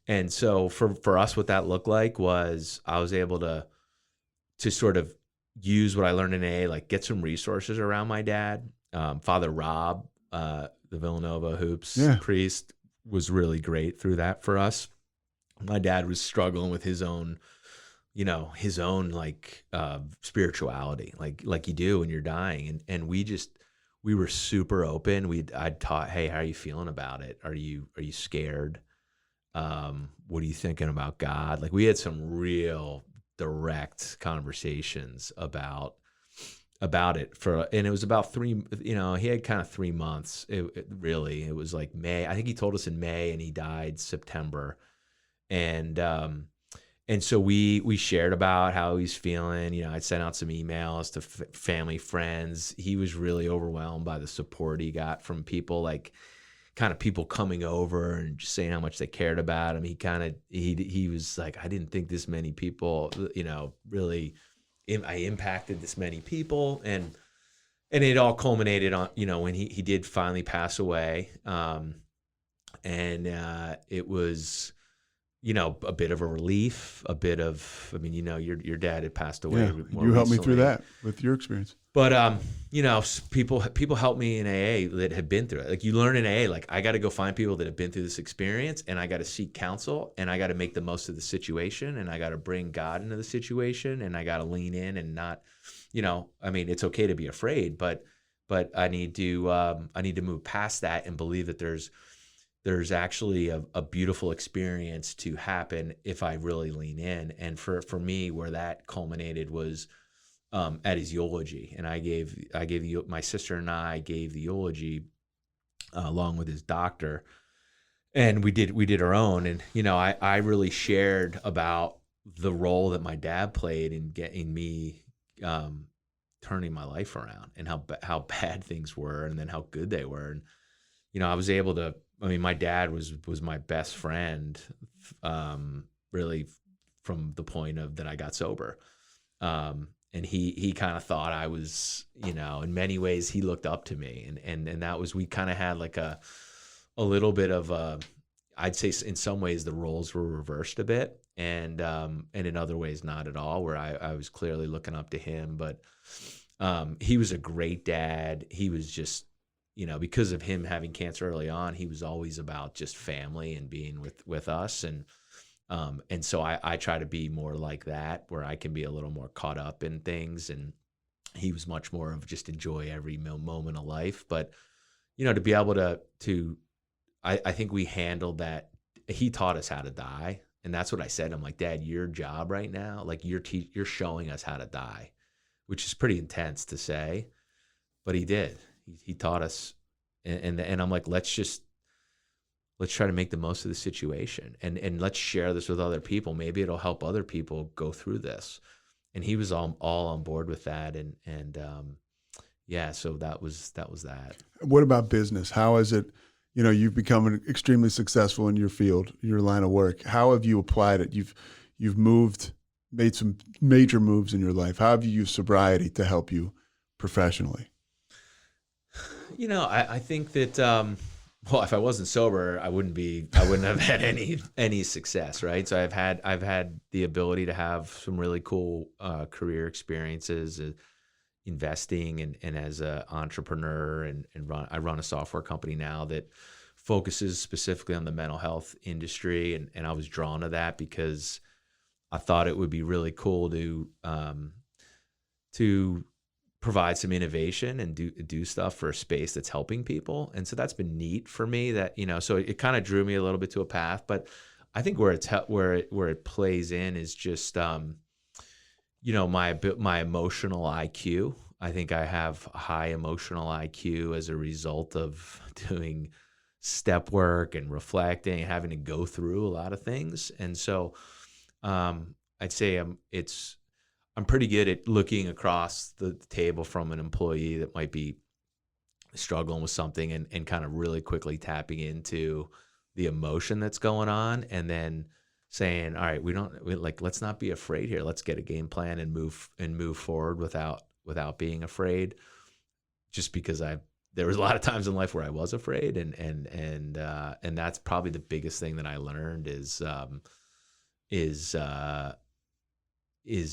And so for us, what that looked like was I was able to sort of use what I learned in AA, like get some resources around my dad. Father Rob, the Villanova Hoops priest, was really great through that for us. My dad was struggling with his own spirituality, like you do when you're dying. And we were super open. I'd taught, hey, how are you feeling about it? Are you scared? What are you thinking about God? Like, we had some real direct conversations about it and it was about he had kind of 3 months. It was like May. I think he told us in May, and he died September. And so we shared about how he's feeling. I'd sent out some emails to family, friends. He was really overwhelmed by the support he got from people, like kind of people coming over and just saying how much they cared about him. He was like, I didn't think this many people, really, I impacted this many people. And it all culminated on, when he did finally pass away. It was a bit of a relief, I mean, your dad had passed away Yeah, more you helped me through recently. that with your experience. But people help me in AA that have been through it. Like you learn in AA, like I got to go find people that have been through this experience, and I got to seek counsel, and I got to make the most of the situation, and I got to bring God into the situation, and I got to lean in and not, I mean, it's okay to be afraid, but I need to move past that and believe that there's actually a beautiful experience to happen if I really lean in. And for me, where that culminated was at his eulogy, and my sister and I gave the eulogy along with his doctor, and we did our own. And I really shared about the role that my dad played in getting me turning my life around, and how bad things were, and then how good they were. And I was able to. I mean, my dad was my best friend, really, from the point of that I got sober. And he kind of thought I was, in many ways he looked up to me, and that was, we kind of had like a little bit of I'd say in some ways the roles were reversed a bit, and in other ways not at all, where I was clearly looking up to him. But he was a great dad. He was just, because of him having cancer early on, he was always about just family and being with us. And so I try to be more like that, where I can be a little more caught up in things. And he was much more of just enjoy every moment of life. But, to be able to I think we handled that. He taught us how to die. And that's what I said. I'm like, Dad, your job right now, like you're showing us how to die, which is pretty intense to say, but he did. He taught us, and I'm like, let's try to make the most of the situation, and let's share this with other people. Maybe it'll help other people go through this. And he was all on board with that, and yeah. So that was that. What about business? How is it? You've become extremely successful in your field, your line of work. How have you applied it? You've made some major moves in your life. How have you used sobriety to help you professionally? I think that, well, if I wasn't sober, I wouldn't have had any success, right? So I've had the ability to have some really cool career experiences, investing and as an entrepreneur, and I run a software company now that focuses specifically on the mental health industry, and I was drawn to that because I thought it would be really cool to provide some innovation and do stuff for a space that's helping people. And so that's been neat for me, that, so it kind of drew me a little bit to a path. But I think where it plays in is just, my emotional IQ. I think I have high emotional IQ as a result of doing step work and reflecting and having to go through a lot of things. And so, I'd say I'm pretty good at looking across the table from an employee that might be struggling with something, and kind of really quickly tapping into the emotion that's going on, and then saying, all right, let's not be afraid here. Let's get a game plan and move forward without being afraid. Just because there was a lot of times in life where I was afraid, and that's probably the biggest thing that I learned is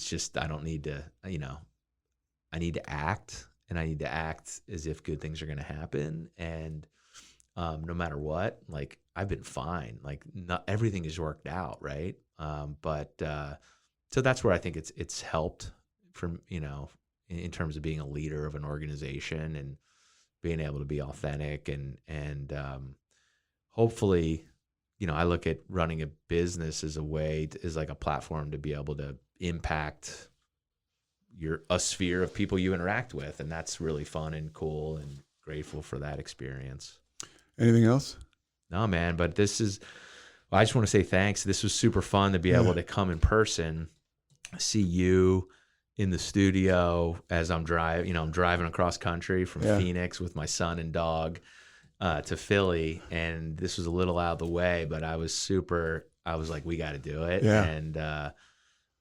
just, I don't need to, I need to act, and I need to act as if good things are going to happen. And no matter what, like I've been fine, like not everything has worked out. Right. So that's where I think it's helped from, in terms of being a leader of an organization and being able to be authentic, and hopefully, I look at running a business as as like a platform to be able to impact a sphere of people you interact with. And that's really fun and cool, and grateful for that experience. Anything else? No, man, but I just want to say thanks. This was super fun to be able to come in person, see you in the studio as I'm driving across country from Phoenix with my son and dog to Philly. And this was a little out of the way, but I was like, we got to do it. Yeah.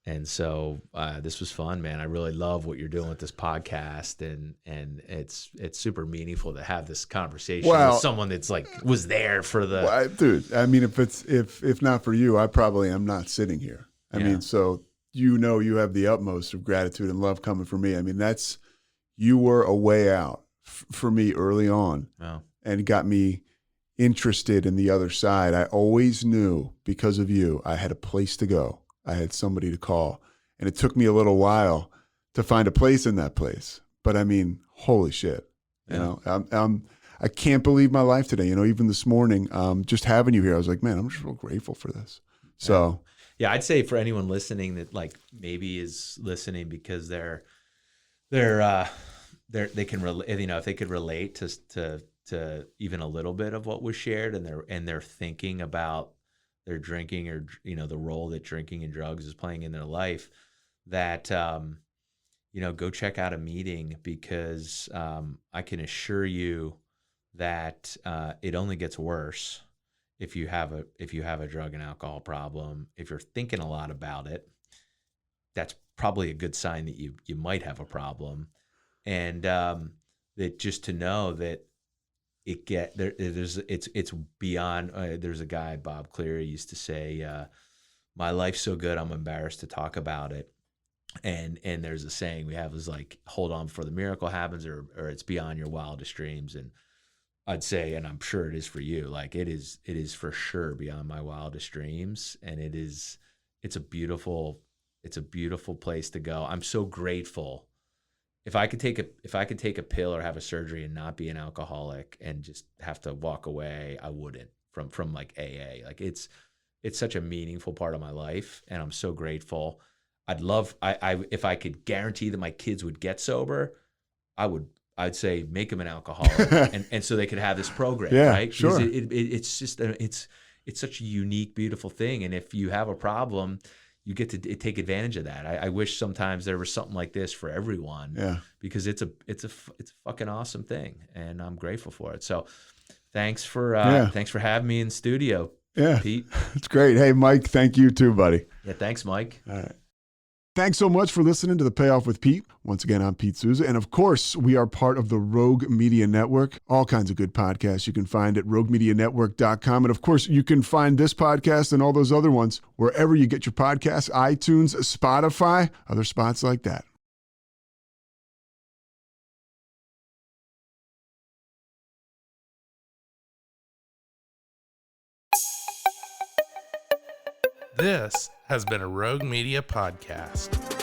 And so this was fun, man. I really love what you're doing with this podcast, and it's super meaningful to have this conversation with someone that's like was there for the dude. I mean, if not for you, I probably am not sitting here. I mean, so you have the utmost of gratitude and love coming from me. I mean, you were a way out for me early on, and got me interested in the other side. I always knew because of you, I had a place to go. I had somebody to call, and it took me a little while to find a place in that place. But I mean, holy shit, you know, I can't believe my life today. You know, even this morning, just having you here, I was like, man, I'm just real grateful for this. So, yeah, I'd say for anyone listening that like maybe is listening because they can relate, you know, if they could relate to even a little bit of what was shared, and they're thinking about their drinking, or, you know, the role that drinking and drugs is playing in their life, that, you know, go check out a meeting, because I can assure you that it only gets worse if you have a drug and alcohol problem. If you're thinking a lot about it, that's probably a good sign that you might have a problem. And that just to know that it's beyond. There's a guy, Bob Cleary, used to say, "My life's so good, I'm embarrassed to talk about it." And there's a saying we have is like, "Hold on before the miracle happens," or it's beyond your wildest dreams. And I'd say, and I'm sure it is for you, like it is for sure beyond my wildest dreams, and it's a beautiful place to go. I'm so grateful. If I could take a pill or have a surgery and not be an alcoholic and just have to walk away, I wouldn't, from like AA. Like it's such a meaningful part of my life, and I'm so grateful. If I could guarantee that my kids would get sober, I'd say make them an alcoholic, and so they could have this program, right? Sure. Because it's just it's such a unique, beautiful thing, and if you have a problem, you get to take advantage of that. I wish sometimes there was something like this for everyone, because it's a fucking awesome thing, and I'm grateful for it. So thanks for having me in studio, Pete. It's great. Hey, Mike, thank you too, buddy. Yeah, thanks, Mike. All right. Thanks so much for listening to the Payoff with Pete. Once again, I'm Pete Sousa. And of course, we are part of the Rogue Media Network. All kinds of good podcasts you can find at roguemedianetwork.com. And of course, you can find this podcast and all those other ones wherever you get your podcasts, iTunes, Spotify, other spots like that. This has been a Rogue Media podcast.